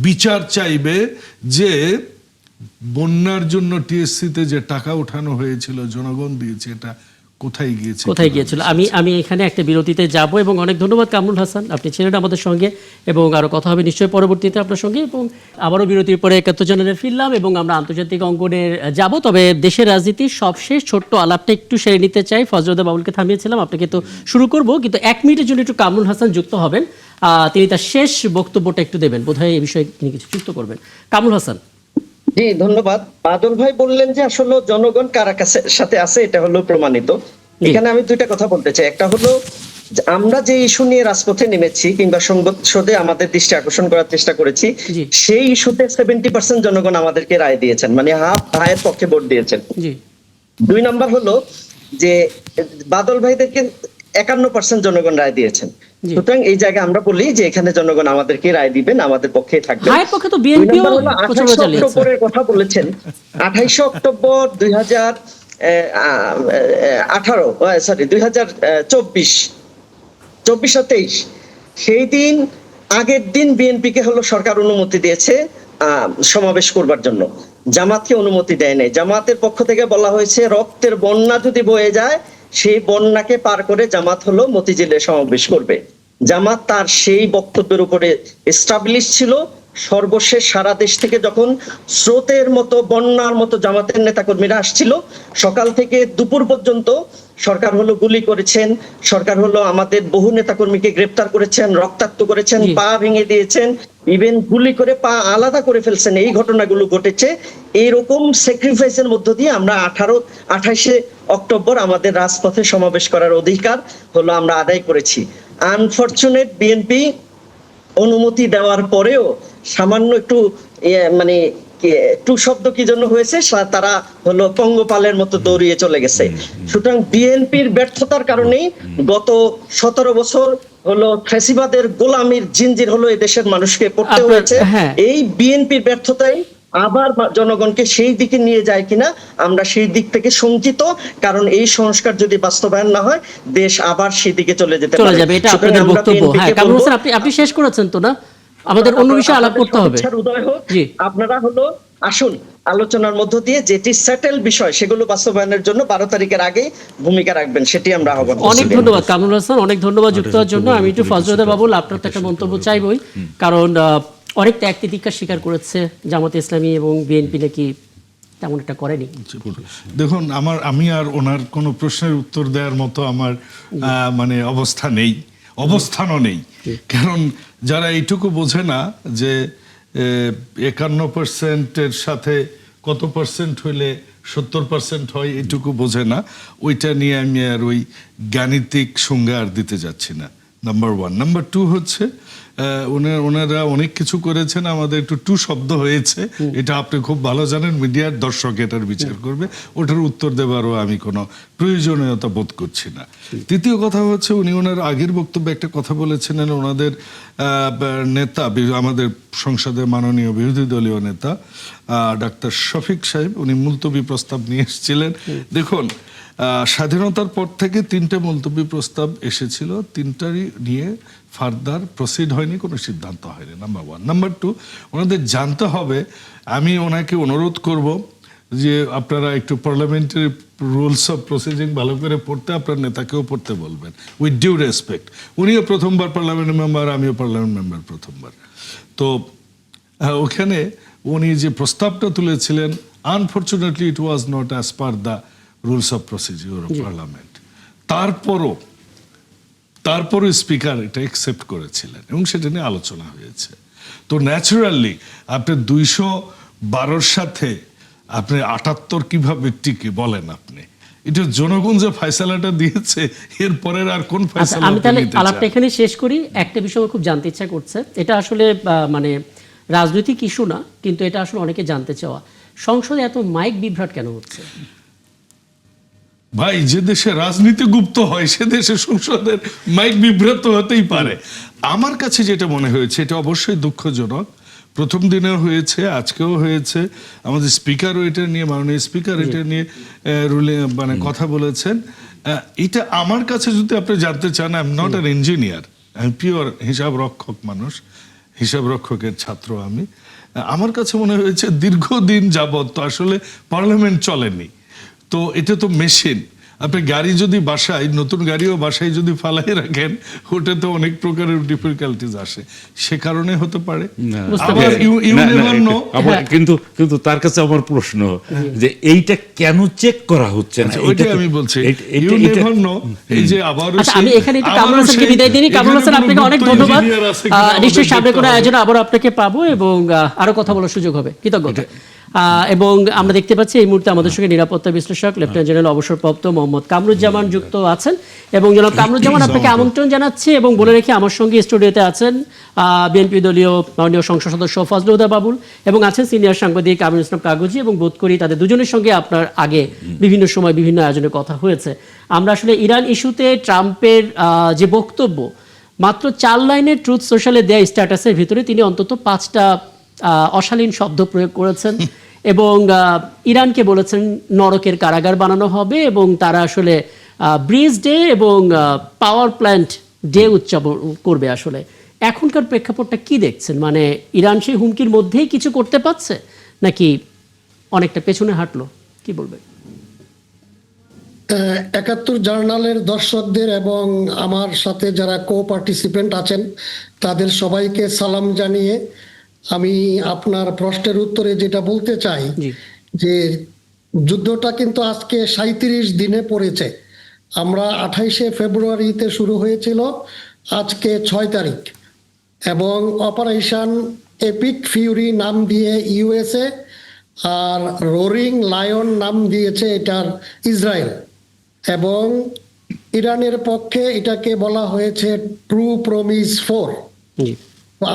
বিচার চাইবে যে বন্যার জন্য টিএসসিতে যে টাকা উঠানো হয়েছিল, জনগণ দিয়েছে, এটা কোথায় গিয়েছিল। আমি এখানে একটা বিরতিতে যাব, এবং অনেক ধন্যবাদ কামরুল হাসান, আপনি ছিলেন আমাদের সঙ্গে, এবং আরো কথা হবে নিশ্চয়ই পরবর্তীতে আপনার সঙ্গে। এবং আবারও বিরতির পরে 71 চ্যানেলে ফিরলাম এবং আমরা আন্তর্জাতিক অঙ্গনে যাব। তবে দেশের রাজনীতির সবশেষ ছোট্ট আলাপটা একটু সেরে নিতে চাই। ফজরুদ্দোজা বাবুলকে থামিয়েছিলাম, আপনাকে তো শুরু করব, কিন্তু 1 মিনিটের জন্য একটু কামরুল হাসান যুক্ত হবেন। তিনি তার শেষ বক্তব্যটা একটু দেবেন, বোধহয় এই বিষয়ে তিনি কিছু যুক্ত করবেন। কামরুল হাসান। জি, ধন্যবাদ। বাদল ভাই বললেন যে আসলে জনগণ কারা সাথে আছে, এটা হলো প্রমাণিত। এখানে আমি দুইটা কথা বলতে চাই। একটা হলো আমরা যে ইস্যু নিয়ে রাজপথে নেমেছি কিংবা সংসদে আমাদের দৃষ্টি আকর্ষণ করার চেষ্টা করেছি, সেই ইস্যুতে 70% জনগণ আমাদেরকে রায় দিয়েছেন, মানে হায়ের পক্ষে ভোট দিয়েছেন। 2 নাম্বার হলো যে বাদল ভাইদেরকে 51% জনগণ রায় দিয়েছেন। সুতরাং এই জায়গায় আমরা বলি যে এখানে জনগণ আমাদেরকে রায় দিবেন, আমাদের পক্ষে থাকবে। 28 অক্টোবরের কথা বলেছেন। 28 অক্টোবর 2023 সেই দিন, আগের দিন বিএনপিকে হলো সরকার অনুমতি দিয়েছে সমাবেশ করবার জন্য, জামাতকে অনুমতি দেয় নাই। জামাতের পক্ষ থেকে বলা হয়েছে রক্তের বন্যা যদি বয়ে যায়, সেই বন্যাকে পার করে জামাত হলো মতিঝিলে সমাবেশ করবে। জামাত তার সেই বক্তব্যের উপরে এস্টাবলিশ ছিল। সর্বশেষ সারা দেশ থেকে যখন স্রোতের মতো, বন্যার মতো জামাতের নেতাকর্মীরা আসছিল, সকাল থেকে দুপুর পর্যন্ত সরকার হলো গুলি করেছেন, সরকার হলো আমাদের বহু নেতাকর্মীকে গ্রেপ্তার করেছেন, রক্তাক্ত করেছেন, পা ভেঙে দিয়েছেন, ইভেন গুলি করে পা আলাদা করে ফেলছেন। এই ঘটনাগুলো ঘটেছে। এইরকম স্যাক্রিফাইসের মধ্য দিয়ে আমরা 28 অক্টোবর আমাদের রাজপথে সমাবেশ করার অধিকার হলো আমরা আদায় করেছি। আনফরচুনেট বিএনপি অনুমতি দেওয়ার পরেও সামান্য একটু মানে টু শব্দ কি জন্য হয়েছে, তারা হলো পঙ্গপালের মতো দৌড়িয়ে চলে গেছে। সুতরাং বিএনপির ব্যর্থতার কারণেই গত 17 বছর হলো ফ্যাসিবাদের গোলামির জিনজির হলো এই দেশের মানুষকে পড়তে হয়েছে। এই বিএনপির ব্যর্থতাই আবার জনগণকে সেই দিকে নিয়ে যায় কিনা আমরা সেই দিক থেকে শঙ্কিত, কারণ এই সংস্কার যদি বাস্তবায়ন না হয় দেশ আবার সেই দিকে চলে যেতে চলে পারে। যাবে, এটা সুতরাং আপনাদের আমরা বক্তব্য। BNP কে হ্যাঁ, কামরুল বলবো, হোসেন, আপনি শেষ করেছেন তো না? আমাদের অন্য বিষয়ে আলাপ করতে হবে। সদিচ্ছার উদয় হোক। জি। আপনারা হলো আসুন আলোচনার মধ্য দিয়ে যেটি সেটেল বিষয় সেগুলো বাস্তবায়নের জন্য 12 তারিখের আগে ভূমিকা রাখবেন, সেটি আমরা আহ্বান করছি। অনেক ধন্যবাদ কামরুল হাসান, অনেক ধন্যবাদ যুক্ত হওয়ার জন্য। আমি একটু ফজলুদ্দিন বাবুল আপনার তো একটা মন্তব্য চাইবই, কারণ অনেক ত্যাগ তিতিক্ষা স্বীকার করেছে জামাতে ইসলামী এবং বিএনপি নাকি তেমন একটা করেনি। দেখুন, আমি আর ওনার কোনো প্রশ্নের উত্তর দেওয়ার মতো আমার মানে অবস্থা নেই, অবস্থানও নেই। কারণ যারা এইটুকু বোঝে না যে 51% সাথে কত পার্সেন্ট হইলে 70% হয়, এটুকু বোঝে না, ওইটা নিয়ে আমি আর ওই গাণিতিক সংজ্ঞা আর দিতে যাচ্ছি না। নাম্বার 1। নাম্বার 2 হচ্ছে ওনারা অনেক কিছু করেছেন, আমাদের একটু টু শব্দ হয়েছে, এটা আপনি খুব ভালো জানেন, মিডিয়ার দর্শক এটার বিচার করবে, ওটার উত্তর দেবারও আমি কোনো প্রয়োজনীয়তা বোধ করছি না। তৃতীয় কথা হচ্ছে, উনি ওনার আগের বক্তব্যে একটা কথা বলেছিলেন, ওনাদের নেতা, আমাদের সংসদের মাননীয় বিরোধী দলীয় নেতা ডাক্তার শফিক সাহেব, উনি মুলতবি প্রস্তাব নিয়ে এসেছিলেন। দেখুন, স্বাধীনতার পর থেকে 3টে মুলতবি প্রস্তাব এসেছিল, 3টারই নিয়ে ফার্দার প্রসিড হয়নি, কোনো সিদ্ধান্ত হয়নি। নাম্বার 1। নাম্বার 2, ওনাদের জানতে হবে, আমি ওনাকে অনুরোধ করব যে আপনারা একটু পার্লামেন্টারি রুলস অফ প্রসিডিং ভালো করে পড়তে, আপনার নেতাকেও পড়তে বলবেন, উইথ ডিউ রেসপেক্ট। উনিও প্রথমবার পার্লামেন্ট মেম্বার, আমিও পার্লামেন্ট মেম্বার প্রথমবার। তো ওখানে উনি যে প্রস্তাবটা তুলেছিলেন, unfortunately it was not as per the rules of procedure of parliament. তারপরও স্পিকার এটা অ্যাকসেপ্ট করেছিলেন এবং সেটা নিয়ে আলোচনা হয়েছে। তো ন্যাচারালি আপনি 212 সাথে আপনি 78 কিভাবে টিকে বলেন? আপনি এটা জনগণ যে ফয়সালাটা দিয়েছে, এর পরের আর কোন ফয়সালা? আমি তাহলে আলাপটা এখানে শেষ করি। একটা বিষয় খুব জানতে ইচ্ছা করছে, এটা আসলে মানে রাজনৈতিক ইস্যু না, কিন্তু এটা আসলে অনেকে জানতে চাওয়া, সংসদে এত মাইক বিভ্রাট কেন হচ্ছে? ভাই, যে দেশে রাজনীতি গুপ্ত হয় সে দেশে সংসদের মাইক বিভ্রাট হতেই পারে। আমার কাছে যেটা মনে হয়েছে, এটা অবশ্যই দুঃখজনক। প্রথম দিনেও হয়েছে, আজকেও হয়েছে। আমাদের স্পিকারও এটা নিয়ে, মাননীয় স্পিকার এটা নিয়ে মানে কথা বলেছেন। এটা আমার কাছে, যদি আপনি জানতে চান, I am not an engineer, আমি পিওর হিসাব রক্ষক মানুষ, হিসাব রক্ষকের ছাত্র আমি। আমার কাছে মনে হয়েছে দীর্ঘদিন যাবৎ তো আসলে পার্লামেন্ট চলেনি। তো এটা তো মেশিন, আপনি গাড়ি যদি বাসায়, নতুন গাড়িও বাসায় যদি ফালাই রাখেন, ওটাতে অনেক প্রকারের ডিফিকাল্টিজ আসে, সে কারণে হতে পারে। কিন্তু তার কাছে আমার প্রশ্ন যে এইটা কেন চেক করা হচ্ছে না, ওইটাই আমি বলছি। এই যে আবার আমি এখানে একটু কামরুল হোসেনকে বিদায় দিই। কামরুল হোসেন, আপনাকে অনেক ধন্যবাদ। নিশ্চয়ই সামনে কোনো আয়োজনে আবারও আপনাকে পাবো এবং আরো কথা বলার সুযোগ হবে। কৃতজ্ঞতা। এবং আমরা দেখতে পাচ্ছি এই মুহূর্তে আমাদের সঙ্গে নিরাপত্তা বিশ্লেষক লেফটেন্যান্ট জেনারেল অবসরপ্রাপ্ত মোহাম্মদ কামরুজ্জামান যুক্ত আছেন। এবং জনাব কামরুজ্জামান, আপনাকে আমন্ত্রণ জানাচ্ছি এবং বলে রেখে আমার সঙ্গে স্টুডিওতে আছেন বিএনপি দলীয় মাননীয় সংসদ সদস্য ফজলুল বাবুল এবং আছেন সিনিয়র সাংবাদিক আমিনুল ইসলাম কাগজি, এবং বোধ করি তাদের দুজনের সঙ্গে আপনার আগে বিভিন্ন সময় বিভিন্ন আয়োজনে কথা হয়েছে। আমরা আসলে ইরান ইস্যুতে ট্রাম্পের যে বক্তব্য, মাত্র 4 লাইনের ট্রুথ সোশ্যালে দেয়া স্ট্যাটাসের ভিতরে তিনি অন্তত 5টা অশালীন শব্দ প্রয়োগ করেছেন এবং ইরানকে বলেছেন নরকের কারাগার বানানো হবে এবং তারা আসলে ব্রিজ ডে এবং পাওয়ার প্ল্যান্ট ডে উদযাপন করবে। আসলে এখনকার প্রেক্ষাপটটা কি দেখছেন? মানে ইরান সেই হুমকির মধ্যেই কিছু করতে পারছে নাকি অনেকটা পেছনে হাঁটলো, কি বলবেন? 71 জার্নালের দর্শকদের এবং আমার সাথে যারা কো পার্টিসিপেন্ট আছেন তাদের সবাইকে সালাম জানিয়ে আমি আপনার প্রশ্নের উত্তরে যেটা বলতে চাই যে যুদ্ধটা কিন্তু আজকে 37 দিনে পড়েছে। আমরা 28শে ফেব্রুয়ারিতে শুরু হয়েছিল, আজকে 6 তারিখ, এবং অপারেশন এপিক ফিউরি নাম দিয়ে ইউএসএ আর রোরিং লায়ন নাম দিয়েছে এটার ইসরায়েল, এবং ইরানের পক্ষে এটাকে বলা হয়েছে ট্রু প্রমিস 4।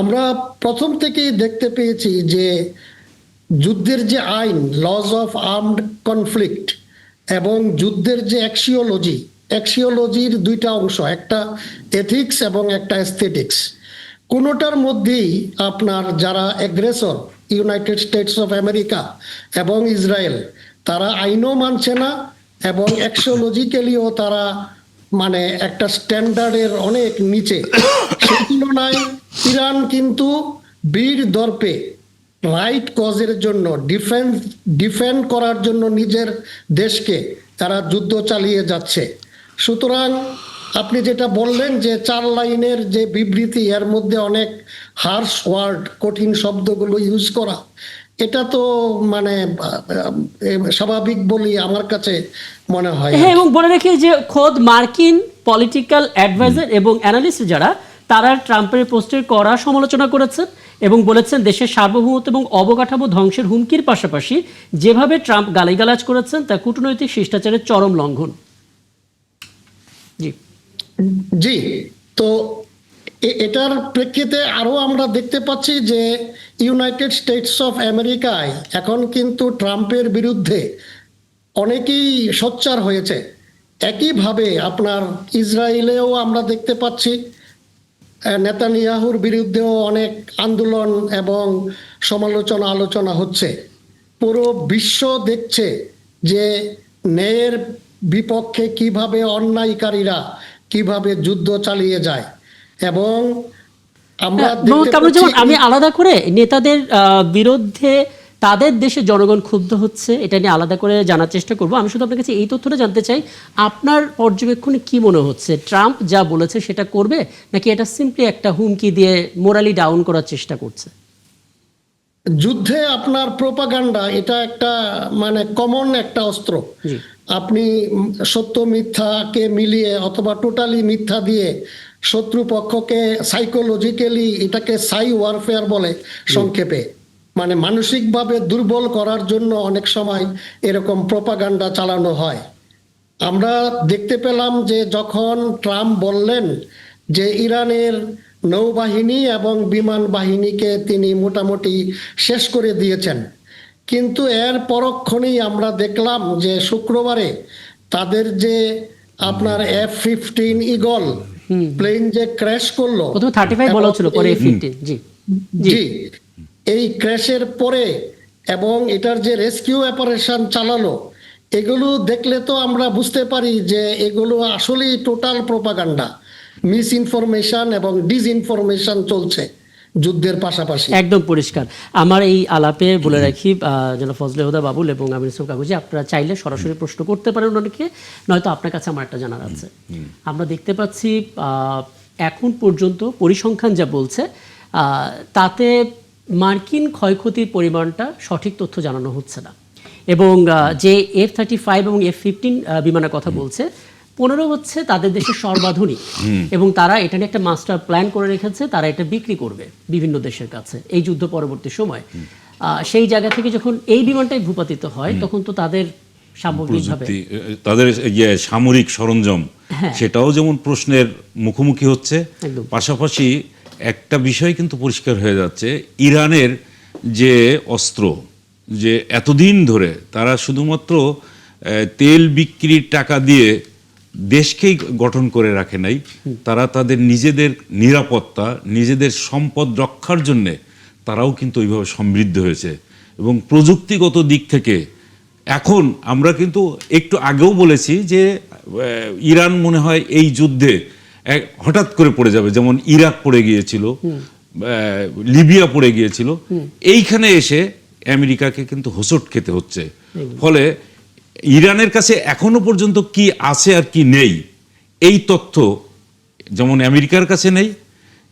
আমরা প্রথম থেকেই দেখতে পেয়েছি যে যুদ্ধের যে আইন, লজ অফ আর্মড কনফ্লিক্ট, এবং যুদ্ধের যে অ্যাক্সিওলজির 2টা অংশ, একটা এথিক্স এবং একটা অ্যাস্থেটিক্স। কোনোটার মধ্যেই আপনার যারা অ্যাগ্রেসর, ইউনাইটেড স্টেটস অফ আমেরিকা এবং ইসরায়েল, তারা আইনও মানছে না এবং অ্যাক্সিওলজিক্যালিও তারা মানে একটা স্ট্যান্ডার্ডের অনেক নিচে। সেই তুলনায় ইরান কিন্তু বীর দর্পে রাইট কজের জন্য ডিফেন্ড করার জন্য নিজের দেশকে তারা যুদ্ধ চালিয়ে যাচ্ছে। সুতরাং আপনি যেটা বললেন যে 4 লাইনের যে বিবৃতি, এর মধ্যে অনেক হার্শ ওয়ার্ড, কঠিন শব্দগুলো ইউজ করা, এটা তো মানে স্বাভাবিক বলি আমার কাছে মনে হয়। হ্যাঁ, এবং বলে রাখি যে খোদ মার্কিন পলিটিক্যাল অ্যাডভাইজার এবং অ্যানালিস্ট যারা, তারা ট্রাম্পের পোস্টের কড়া সমালোচনা করেছেন এবং বলেছেন দেশের সার্বভৌমত্ব এবং অবকাঠামো ধ্বংসের হুমকির পাশাপাশি যেভাবে ট্রাম্প গালিগালাজ করেছেন তা কূটনৈতিক শিষ্টাচারের চরম লঙ্ঘন। জি জি, তো এটার প্রেক্ষিতে আরো আমরা দেখতে পাচ্ছি যে ইউনাইটেড স্টেটস অফ আমেরিকায় এখন কিন্তু ট্রাম্পের বিরুদ্ধে অনেকেই সোচ্চার হয়েছে। একইভাবে আপনার ইসরায়েলেও আমরা দেখতে পাচ্ছি নেতানিয়াহুর বিরুদ্ধেও অনেক আন্দোলন এবং সমালোচনা আলোচনা হচ্ছে। পুরো বিশ্ব দেখছে যে ন্যায়ের বিপক্ষে কিভাবে অন্যায়কারীরা কিভাবে যুদ্ধ চালিয়ে যায়। এবং আমরা দেখতে পাচ্ছি আমি আলাদা করে নেতাদের বিরুদ্ধে তাদের দেশে জনগণ ক্ষুব্ধ হচ্ছে, এটা নিয়ে আলাদা করে জানার চেষ্টা করব। আমি শুধু আপনার কাছে এই তথ্যটা জানতে চাই, আপনার পর্যবেক্ষণে কি মনে হচ্ছে, ট্রাম্প যা বলেছে সেটা করবে, নাকি এটা সিম্পলি একটা হুমকি দিয়ে মোরালি ডাউন করার চেষ্টা করছে? যুদ্ধে আপনার প্রোপাগান্ডা এটা একটা মানে কমন একটা অস্ত্র। আপনি সত্য মিথ্যাকে মিলিয়ে অথবা টোটালি মিথ্যা দিয়ে শত্রুপক্ষকে সাইকোলজিক্যালি, এটাকে সাই ওয়ারফেয়ার বলে সংক্ষেপে, মানে মানসিকভাবে দুর্বল করার জন্য অনেক সময় এরকম প্রোপাগান্ডা চালানো হয়। আমরা দেখতে পেলাম যে যখন ট্রাম্প বললেন যে ইরানের নৌবাহিনী এবং বিমান বাহিনীকে তিনি মোটামুটি শেষ করে দিয়েছেন, কিন্তু এর পরক্ষণেই আমরা দেখলাম যে শুক্রবারে তাদের যে আপনার F-15 ঈগল প্লেন যে ক্র্যাশ করলো, প্রথমে 35 বলা ছিল, পরে F-15। জি জি, এই ক্র্যাশের পরে এবং এটার যে রেস্কিউ অপারেশন চালালো, এগুলো দেখলে তো আমরা বুঝতে পারি যে এগুলো আসলেই টোটাল প্রোপাগান্ডা, মিস ইনফরমেশন এবং ডিসইনফরমেশন চলছে যুদ্ধের পাশাপাশি। একদম পরিষ্কার। আমার এই আলাপে বলে রাখি জনাব ফজলে হুদা বাবুল এবং আমির ইসলাম কাগজি, আপনারা চাইলে সরাসরি প্রশ্ন করতে পারেন ওনাকে, নয়তো আপনার কাছে আমার একটা জানার আছে। আমরা দেখতে পাচ্ছি এখন পর্যন্ত পরিসংখ্যান যা বলছে তাতে মার্কিন ক্ষয়ক্ষতির পরিমাণটা সঠিক তথ্য জানানো হচ্ছে না, এবং যে F-35 এবং F-15 বিমানের কথা বলছে, 15 হচ্ছে তাদের দেশের সর্বাধুনিক, এবং তারা এটা নিয়ে একটা মাস্টার প্ল্যান করে রেখেছে, তারা এটা বিক্রি করবে বিভিন্ন দেশের কাছে এই যুদ্ধ পরবর্তী সময়। সেই জায়গা থেকে যখন এই বিমানটাই ভূপাতিত হয়, তখন তো তাদের সামগ্রিকভাবে তাদের সামরিক সরঞ্জাম সেটাও যেমন প্রশ্নের মুখোমুখি হচ্ছে। পাশাপাশি একটা বিষয় কিন্তু পরিষ্কার হয়ে যাচ্ছে, ইরানের যে অস্ত্র, যে এতদিন ধরে তারা শুধুমাত্র তেল বিক্রির টাকা দিয়ে দেশকেই গঠন করে রাখে নাই, তারা তাদের নিজেদের নিরাপত্তা, নিজেদের সম্পদ রক্ষার জন্যে তারাও কিন্তু ওইভাবে সমৃদ্ধ হয়েছে। এবং প্রযুক্তিগত দিক থেকে এখন আমরা কিন্তু একটু আগেও বলেছি যে ইরান মনে হয় এই যুদ্ধে হঠাৎ করে পড়ে যাবে, যেমন ইরাক পড়ে গিয়েছিল, লিবিয়া পড়ে গিয়েছিল, এইখানে এসে আমেরিকাকে কিন্তু হোঁচট খেতে হচ্ছে। ফলে ইরানের কাছে এখনো পর্যন্ত কি আছে আর কি নেই এই তথ্য যেমন আমেরিকার কাছে নেই,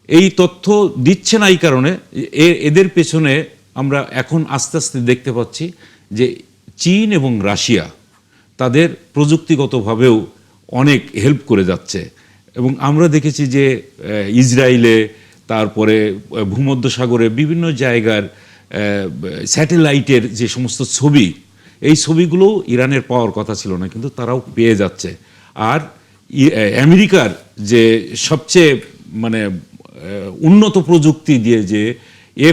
এই তথ্য দিচ্ছে না। এই কারণে এদের পেছনে আমরা এখন আস্তে আস্তে দেখতে পাচ্ছি যে চীন এবং রাশিয়া তাদের প্রযুক্তিগতভাবেও অনেক হেল্প করে যাচ্ছে। এবং আমরা দেখেছি যে ইসরায়েলে, তারপরে ভূমধ্যসাগরে বিভিন্ন জায়গার স্যাটেলাইটের যে সমস্ত ছবি, এই ছবিগুলো ইরানের পাওয়ার কথা ছিল না, কিন্তু তারাও পেয়ে যাচ্ছে। আর আমেরিকার যে সবচেয়ে মানে উন্নত প্রযুক্তি দিয়ে যে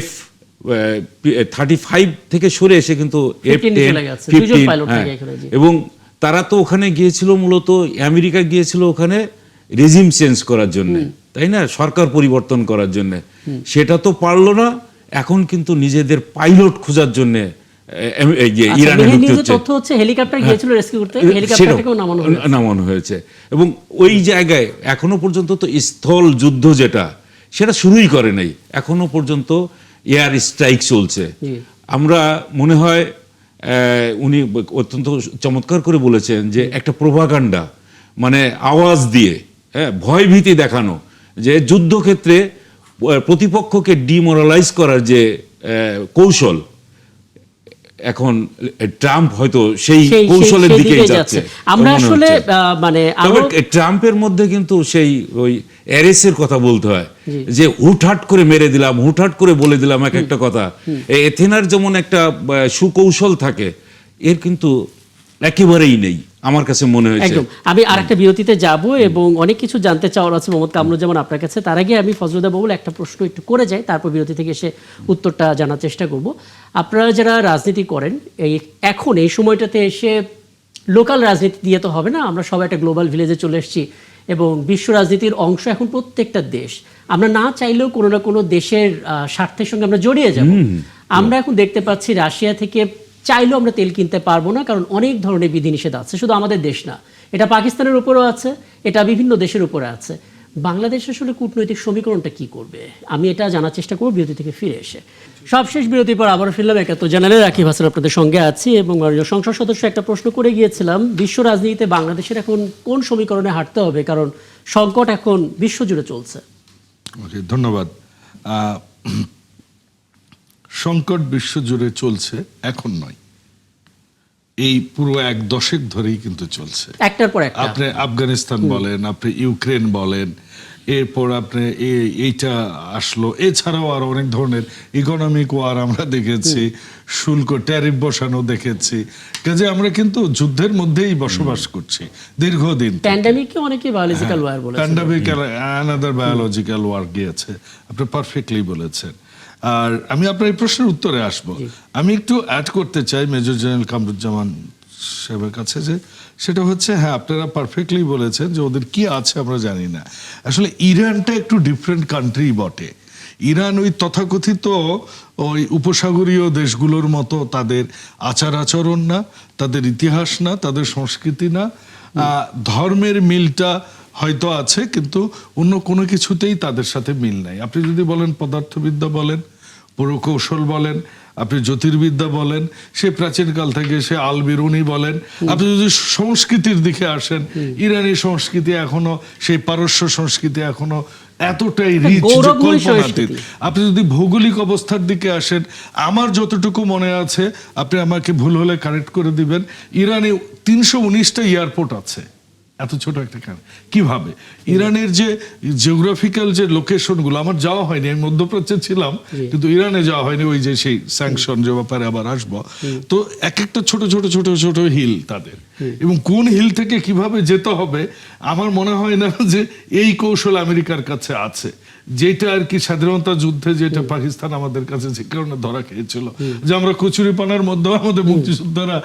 F-35 থেকে সরে এসে কিন্তু F-10, এবং তারা তো ওখানে গিয়েছিল, মূলত আমেরিকা গিয়েছিল ওখানে রেজিম চেঞ্জ করার জন্য, তাই না, সরকার পরিবর্তন করার জন্য, সেটা তো পারলো না। এখন কিন্তু নিজেদের পাইলট খোঁজার জন্য ইরানে ঢুকতে হচ্ছে। তথ্য হচ্ছে হেলিকপ্টার গিয়েছিল রেস্কিউ করতে, হেলিকপ্টারটাকেও নামানো হয়েছে। এবং ওই জায়গায় এখনো পর্যন্ত তো স্থল যুদ্ধ যেটা, সেটা শুরুই করে নাই, এখনো পর্যন্ত এয়ার স্ট্রাইক চলছে। আমরা মনে হয় উনি অত্যন্ত চমৎকার করে বলেছেন যে একটা প্রোপাগান্ডা, মানে আওয়াজ দিয়ে, হ্যাঁ, ভয়ভীতি দেখানো, যে যুদ্ধক্ষেত্রে প্রতিপক্ষকে ডিমোরালাইজ করার যে কৌশল, এখন ট্রাম্প হয়তো সেই কৌশলের দিকেই যাচ্ছে। আমরা আসলে মানে ট্রাম্পের মধ্যে কিন্তু সেই ওই এর কথা বলতে হয়, যে হুটহাট করে মেরে দিলাম, হুটহাট করে বলে দিলাম এক একটা কথা। এথেনার যেমন একটা সুকৌশল থাকে, এর কিন্তু একেবারেই নেই আমার কাছে মনে হয়েছে। একদম। আমি আরেকটা বিরতিতে যাব এবং অনেক কিছু জানতে চাওয়ার আছে মোহাম্মদ কামরুজ্জামান আপনার কাছে। তার আগে আমি ফজলুদ্দা বাবুল একটা প্রশ্ন একটু করে যাই, তারপর বিরতি থেকে এসে উত্তরটা জানার চেষ্টা করব। আপনারা যারা রাজনীতি করেন, এখন এই সময়টাতে এসে লোকাল রাজনীতি দিয়ে তো হবে না, আমরা সবাই একটা গ্লোবাল ভিলেজে চলে এসেছি এবং বিশ্ব রাজনীতির অংশ এখন প্রত্যেকটা দেশ। আমরা না চাইলেও কোনো না কোনো দেশের স্বার্থের সঙ্গে আমরা জড়িয়ে যাব। আমরা এখন দেখতে পাচ্ছি রাশিয়া থেকে চাইলেও আমরা তেল কিনতে পারবো না, কারণ অনেক ধরনের বিধিনিষেধ আছে। শুধু আমাদের দেশ না, এটা পাকিস্তানের উপরেও আছে, এটা বিভিন্ন দেশের উপরে আছে। বাংলাদেশ আসলে কূটনৈতিক সমীকরণটা কি করবে, আমি এটা জানার চেষ্টা করবো বিরতি থেকে ফিরে এসে। সবশেষ বিরতির পর আবারও ফিরলাম ৭১ চ্যানেলে, রাকিব হাসান আপনাদের সঙ্গে আছি এবং সংসদ সদস্য একটা প্রশ্ন করে গিয়েছিলাম, বিশ্ব রাজনীতিতে বাংলাদেশের এখন কোন সমীকরণে হাঁটতে হবে, কারণ সংকট এখন বিশ্বজুড়ে চলছে। ধন্যবাদ। সংকট বিশ্বজুড়ে চলছে, এখন নয়, এই পুরো এক দশক ধরেই কিন্তু চলছে, একটার পর একটা। আপনি আফগানিস্তান বলেন, আপনি ইউক্রেন বলেন, এরপর আপনি এইটা আসলো, এছাড়াও আরো অনেক ধরনের ইকোনমিক ওয়ার আমরা দেখেছি, শুল্ক ট্যারিফ বসানো দেখেছি। কাজে আমরা কিন্তু যুদ্ধের মধ্যেই বসবাস করছি দীর্ঘদিন। প্যান্ডেমিককে অনেকে বায়োলজিক্যাল ওয়ার বলেছে, প্যান্ডেমিক অ্যানাদার বায়োলজিক্যাল ওয়ার গিয়েছে, আপনি পারফেক্টলি বলেছেন। আর আমি আপনার এই প্রশ্নের উত্তরে আসব। আমি একটু অ্যাড করতে চাই মেজর জেনারেল কামরুজ্জামান সাহেবের কাছে, যে সেটা হচ্ছে, হ্যাঁ আপনারা পারফেক্টলি বলেছেন যে ওদের কি আছে আমরা জানি না। আসলে ইরানটা একটু ডিফারেন্ট কান্ট্রি বটে। ইরান ওই তথাকথিত ওই উপসাগরীয় দেশগুলোর মতো তাদের আচার আচরণ না, তাদের ইতিহাস না, তাদের সংস্কৃতি না, ধর্মের মিলটা হয়তো আছে, কিন্তু অন্য কোনো কিছুতেই তাদের সাথে মিল নাই। আপনি যদি বলেন পদার্থবিদ্যা বলেন, পুরকৌশল বলেন, আপনি জ্যোতির্বিদ্যা বলেন, সে প্রাচীনকাল থেকে সে আল বিরুনি বলেন, আপনি যদি সংস্কৃতির দিকে আসেন, ইরানি সংস্কৃতি এখনো, সেই পারস্য সংস্কৃতি এখনো এতটাই রিচ যে কল্পনাতীত। আপনি যদি ভৌগোলিক অবস্থার দিকে আসেন, আমার যতটুকু মনে আছে, আপনি আমাকে ভুল হলে কারেক্ট করে দিবেন, ইরানে ৩১৯টা এয়ারপোর্ট আছে। এত ছোট একটা কিভাবে? ইরানের যে জিওগ্রাফিক্যাল যে লোকেশনগুলো, আমার যাওয়া হয়নি, আমি মধ্যপ্রাচ্যে ছিলাম কিন্তু ইরানে যাওয়া হয়নি, ওই যে সেই স্যাংশন যে ব্যাপারে আবার আসবো। তো এক একটা ছোট ছোট ছোট ছোট হিল তাদের, এবং কোন হিল থেকে কিভাবে যেতে হবে আমার মনে হয় না যে এই কৌশল আমেরিকার কাছে আছে, যেটা আর কি স্বাধীনতা যুদ্ধে যেটা পাকিস্তান আমাদের কাছে যে কারণে ধরা খেয়েছিল, যে আমরা কচুরিপানার মধ্যে আমাদের মুক্তিযোদ্ধারা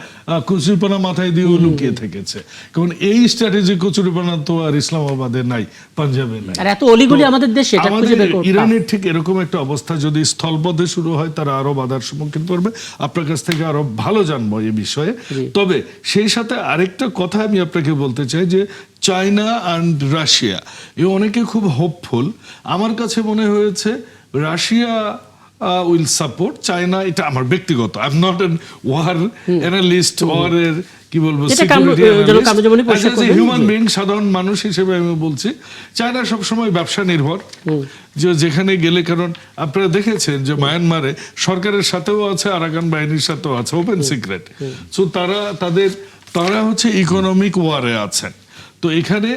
কচুরিপানা মাথায় দিয়ে লুকিয়ে থেকেছে। কারণ এই স্ট্র্যাটেজি কচুরিপানা তো আর ইসলামাবাদে নাই, পাঞ্জাবে নাই, আর এত অলিগলি আমাদের দেশে। আমাদের ইরানের ঠিক এরকম একটা অবস্থা যদি স্থলপথে শুরু হয়, তারা আরো বাধার সম্মুখীন করবে। আপনার কাছ থেকে আরো ভালো জানবো এই বিষয়ে। তবে সেই সাথে আরেকটা কথা আমি আপনাকে বলতে চাই, যে চায়না অ্যান্ড রাশিয়া, অনেকে খুব হোপফুল। আমার কাছে মনে হয়েছে রাশিয়া উইল সাপোর্ট চায়না, এটা আমার ব্যক্তিগত, I am not an war analyst, ওয়ারের কি বলবো, হিউম্যান বিং, সাধারণ মানুষ হিসেবে আমি বলছি, চায়না সবসময় ব্যবসা নির্ভর, যে যেখানে গেলে, কারণ আপনারা দেখেছেন যে মায়ানমারে সরকারের সাথেও আছে, আরাকান বাহিনীর সাথেও আছে, ওপেন সিক্রেট। সো তারা হচ্ছে ইকোনমিক ওয়ারে আছেন। তো এখানে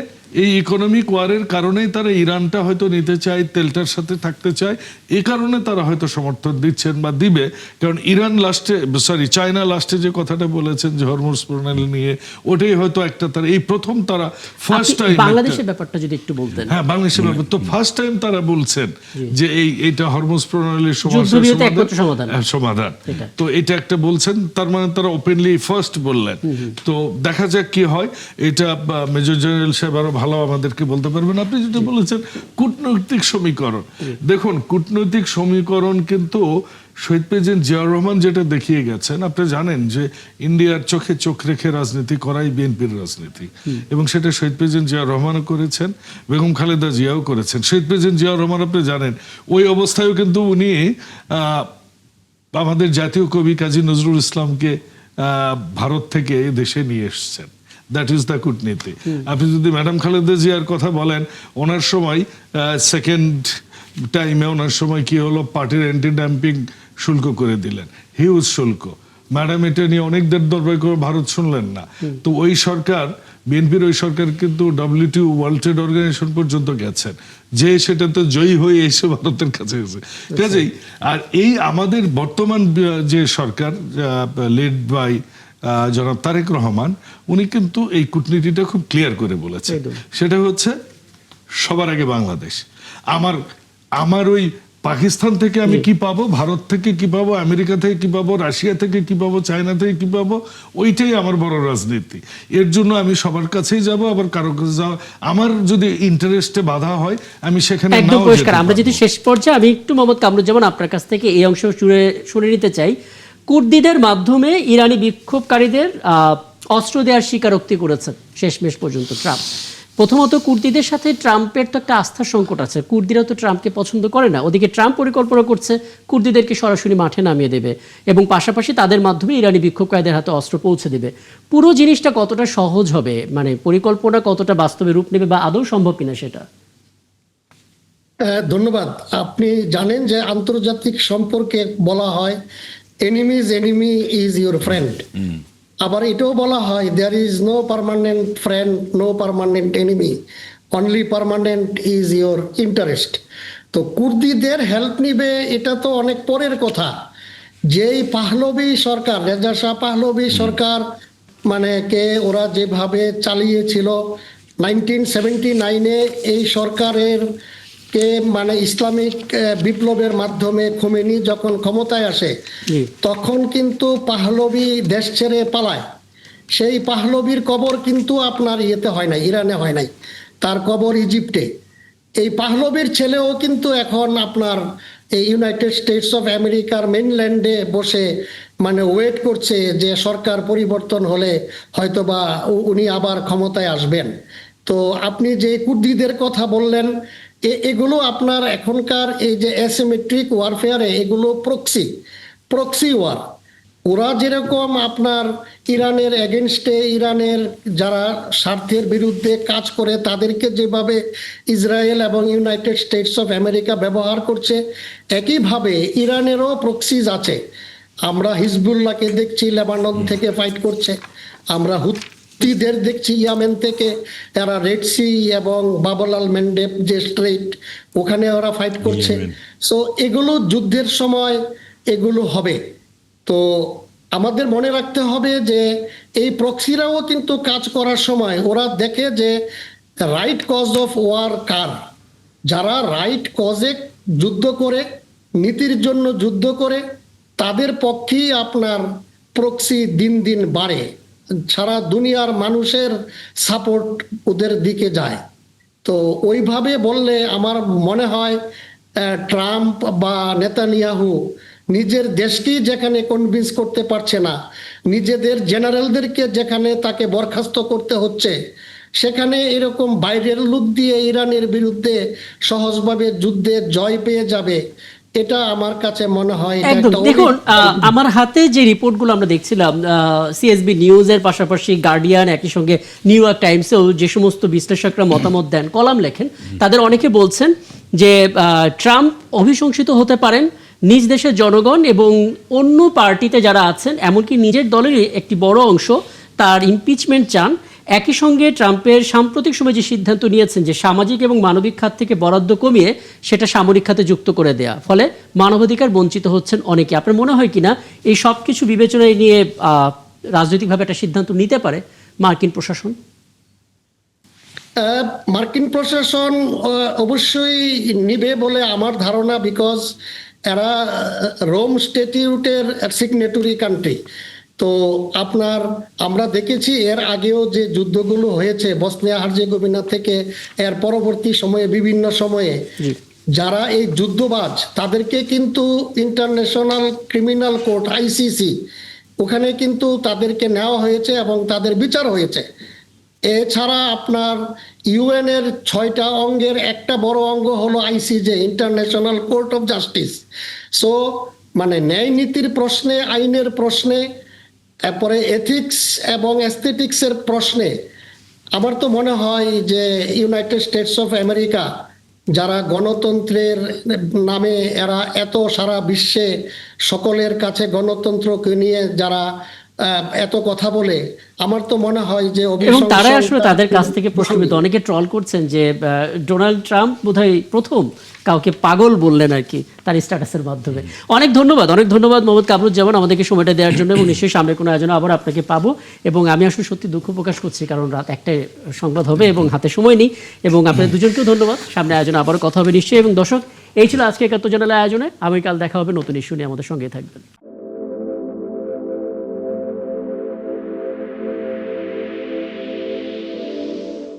এই ইকোনমিক ওয়ারের কারণেই তারা ইরানটা হয়তো নিতে চায়, তেলটার সাথে থাকতে চায়, এই কারণে তারা হয়তো সমর্থন দিচ্ছেন বা দিবে। কারণ চায়না লাস্টে যে কথাটা বলেছেন যে হরমুজ প্রণালী নিয়ে, ওটাই হয়তো একটা তারা এই প্রথম তারা ফার্স্ট টাইম, বাংলাদেশের ব্যাপারটা যদি একটু বলতেন। হ্যাঁ, বাংলাদেশের ব্যাপার তো ফার্স্ট টাইম তারা বলছেন যে এইটা হরমুজ প্রণালীর সমাধান। তো এটা একটা বলছেন, তার মানে তারা ওপেনলি ফার্স্ট বললেন। তো দেখা যাক কি হয়। এটা মেজর জেনারেল সাহেব আরো ভালো আমাদেরকে বলতে পারবেন। আপনি যেটা বলেছেন কূটনৈতিক সমীকরণ, দেখুন কূটনৈতিক সমীকরণ কিন্তু শহীদ প্রেসিডেন্ট জিয়াউর রহমান যেটা দেখিয়ে গেছেন, আপনি জানেন যে ইন্ডিয়ার চোখে চোখ রেখে রাজনীতি করাই বিএনপির রাজনীতি, এবং সেটা শহীদ প্রেসিডেন্ট জিয়াউর রহমানও করেছেন, বেগম খালেদা জিয়াও করেছেন। শহীদ প্রেসিডেন্ট জিয়াউর রহমান আপনি জানেন ওই অবস্থায়ও কিন্তু উনি আমাদের জাতীয় কবি কাজী নজরুল ইসলামকে ভারত থেকে দেশে নিয়ে এসছেন। দ্যাট ইজ দ্য কূটনীতি। আপনি যদি ম্যাডাম খালেদা জিয়ার কথা বলেন, ওনার সময় সেকেন্ড টাইমে ওনার সময় কি হলো, পার্টির অ্যান্টি ডাম্পিং শুল্ক করে দিলেন, হিউজ শুল্ক। ম্যাডাম এটা নিয়ে অনেক দরবার করে ভারত শুনলেন না। তো ওই সরকার, বিএনপির ওই সরকার কিন্তু WTO ওয়ার্ল্ড ট্রেড অর্গানাইজেশন পর্যন্ত গেছেন, যে সেটাতে জয়ী হয়ে এসে ভারতের কাছে এসে কাজেই। আর এই আমাদের বর্তমান যে সরকার লেড বাই জনাব তারেক রহমান, উনি কিন্তু এই কূটনীতিটা খুব ক্লিয়ার করে বলেছেন। সেটা হচ্ছে সবার আগে বাংলাদেশ। আমার ওই পাকিস্তান থেকে আমি কি পাবো, ভারত থেকে কি পাবো, আমেরিকা থেকে কি পাবো, রাশিয়া থেকে কি পাবো, চায়না থেকে কি পাবো, ওইটাই আমার বড় রাজনীতি। এর জন্য আমি সবার কাছেই যাব, আবার কারো কাছে যাওয়া আমার যদি ইন্টারেস্টে বাধা হয় আমি সেখানে একদম পরিষ্কার। আমরা যদি শেষ পর্যায়ে আমি একটু মোহাম্মদ কামরুজ্জামান আপনার কাছ থেকে এই অংশ শুনে নিতে চাই। কুর্দিদের মাধ্যমে ইরানি বিক্ষোভকারীদের অস্ত্র দেওয়ার স্বীকারোক্তি করেছেন শেষমেশ পর্যন্ত ট্রাম্প। প্রথমত কুর্দিদের সাথে ট্রাম্পের তো একটা আস্থার সংকট আছে, কুর্দিরা তো ট্রাম্পকে পছন্দ করে না। ওদিকে ট্রাম্প পরিকল্পনা করছে কুর্দিদেরকে সরাসরি মাঠে নামিয়ে দেবে এবং পাশাপাশি তাদের মাধ্যমে ইরানি বিক্ষোভকারীদের হাতে অস্ত্র পৌঁছে দেবে। পুরো জিনিসটা কতটা সহজ হবে, মানে পরিকল্পনা কতটা বাস্তবে রূপ নেবে বা আদৌ সম্ভব কিনা সেটা? ধন্যবাদ। আপনি জানেন যে আন্তর্জাতিক সম্পর্কে বলা হয় enemies enemy is your friend. আবার এটাও বলা হয় there is no permanent friend, no permanent enemy, only permanent is your interest. তো কুর্দিদের হেল্প নিবে এটা তো অনেক পরের কথা। যেই পাহলভি সরকার, রেজা শাহ পাহলভি সরকার মানে কে ওরা যেভাবে চালিয়েছিল 1979-এ, এই সরকারের কে মানে ইসলামিক বিপ্লবের মাধ্যমে খোমেনি যখন ক্ষমতায় আসে, তখন কিন্তু পাহলভি দেশ ছেড়ে পালায়। সেই পাহলভির কবর কিন্তু আপনার ইয়েতে হয় নাই, ইরানে হয় নাই, তার কবর ইজিপ্টে। এই পাহলভির ছেলেও কিন্তু এখন আপনার এই ইউনাইটেড স্টেটস অফ আমেরিকার মেইনল্যান্ডে বসে মানে ওয়েট করছে যে সরকার পরিবর্তন হলে হয়তোবা উনি আবার ক্ষমতায় আসবেন। তো আপনি যে কুর্দিদের কথা বললেন, এগুলো আপনার এখনকার এই যে অ্যাসিমেট্রিক ওয়ারফেয়ারে এগুলো প্রক্সি ওয়ার। ওরা যেরকম আপনার ইরানের এগেনস্টে, ইরানের যারা স্বার্থের বিরুদ্ধে কাজ করে তাদেরকে যেভাবে ইসরায়েল এবং ইউনাইটেড স্টেটস অফ আমেরিকা ব্যবহার করছে, একইভাবে ইরানেরও প্রক্সিজ আছে। আমরা হিজবুল্লাহকে দেখছি লেবানন থেকে ফাইট করছে, আমরা হুতিদের দেখছি ইয়ামেন থেকে, এরা রেড সি এবং বাবল আল মেন্ডেব যে স্ট্রেট, ওখানে ওরা ফাইট করছে। সো এগুলো যুদ্ধের সময় এগুলো হবে। তো আমাদের মনে রাখতে হবে যে এই প্রক্সিরাও কিন্তু কাজ করার সময় ওরা দেখে যে রাইট কজ অফ ওয়ার কার, যারা রাইট কজে যুদ্ধ করে, নীতির জন্য যুদ্ধ করে, তাদের পক্ষেই আপনার প্রক্সি দিন দিন বাড়ে, সারা দুনিয়ার মানুষের সাপোর্ট ওদের দিকে যায়। তো ওইভাবে বললে আমার মনে হয় ট্রাম্প বা নেতানিয়াহু নিজের দেশকেই যেখানে কনভিন্স করতে পারছে না, নিজেদের জেনারেলদেরকে যেখানে তাকে বরখাস্ত করতে হচ্ছে, সেখানে এরকম বাইরের লোক দিয়ে ইরানের বিরুদ্ধে সহজভাবে যুদ্ধে জয় পেয়ে যাবে, এটা আমার কাছে মনে হয়। একদম। দেখুন, আমার হাতে যে রিপোর্টগুলো আমরা দেখছিলাম, সিএসবি নিউজের পাশাপাশি গার্ডিয়ান, একই সঙ্গে নিউ ইয়র্ক টাইমসেও যে সমস্ত বিশ্লেষকরা মতামত দেন, কলাম লেখেন, তাদের অনেকে বলছেন যে ট্রাম্প অভিশংসিত হতে পারেন, নিজ দেশের জনগণ এবং অন্য পার্টিতে যারা আছেন, এমনকি নিজের দলেরই একটি বড় অংশ তার ইমপিচমেন্ট চান। একই সঙ্গে ট্রাম্পের সাম্প্রতিক সময় যে সিদ্ধান্ত নিয়েছেন যে সামাজিক এবং মানবিক খাত থেকে বরাদ্দ কমিয়ে সেটা সামরিক খাতে যুক্ত করে দেয়া, ফলে মানবাধিকার বঞ্চিত হচ্ছেন অনেকে। আপনার মনে হয় কিনা এই সব কিছু বিবেচনায় নিয়ে রাজনৈতিকভাবে একটা সিদ্ধান্ত নিতে পারে মার্কিন প্রশাসন? মার্কিন প্রশাসন অবশ্যই নিবে বলে আমার ধারণা, বিকজ এরা রোম স্ট্যাটিউটের সিগনেটরি কান্ট্রি। তো আমরা দেখেছি এর আগেও যে যুদ্ধগুলো হয়েছে বসনিয়া হার্জেগোভিনা থেকে এর পরবর্তী সময়ে বিভিন্ন সময়ে জি। যারা এই যুদ্ধবাজ তাদেরকে কিন্তু ইন্টারন্যাশনাল ক্রিমিনাল কোর্ট আইসিসি ওখানে কিন্তু তাদেরকে নেওয়া হয়েছে এবং তাদের বিচার হয়েছে। এছাড়া আপনার ইউএন এর 6টা অঙ্গের একটা বড় অঙ্গ হলো ICJ, international court of justice. So মানে ন্যায় নীতির প্রশ্নে, আইনের প্রশ্নে, তারপরে এথিক্স এবং এস্থেটিক্সের প্রশ্নে আমার তো মনে হয় যে ইউনাইটেড স্টেটস অফ আমেরিকা যারা গণতন্ত্রের নামে এরা এত সারা বিশ্বে সকলের কাছে গণতন্ত্রকে নিয়ে যারা এত কথা বলে, আমার তো মনে হয় যে এবং তারাই আসলে তাদের কাছ থেকে প্রশ্নবিদ্ধ। অনেকে ট্রল করছেন যে ডোনাল্ড ট্রাম্প বোধহয় প্রথম কাউকে পাগল বললেন আর কি তার স্ট্যাটাসের মাধ্যমে। অনেক ধন্যবাদ মোহাম্মদ কামরুজ্জামান আমাদেরকে সময়টা দেওয়ার জন্য, এবং নিশ্চয়ই সামনে কোনো আয়োজনে আবার আপনাকে পাবো। এবং আমি আসলে সত্যি দুঃখ প্রকাশ করছি, কারণ রাত 1টায় সংবাদ হবে এবং হাতে সময় নেই। এবং আপনাদের দুজনকেও ধন্যবাদ, সামনে আয়োজনে আবারও কথা হবে নিশ্চয়ই। এবং দর্শক, এই ছিল আজকে 71 জানালা আয়োজনে। আগামীকাল দেখা হবে নতুন ইস্যু নিয়ে, আমাদের সঙ্গে থাকবেন।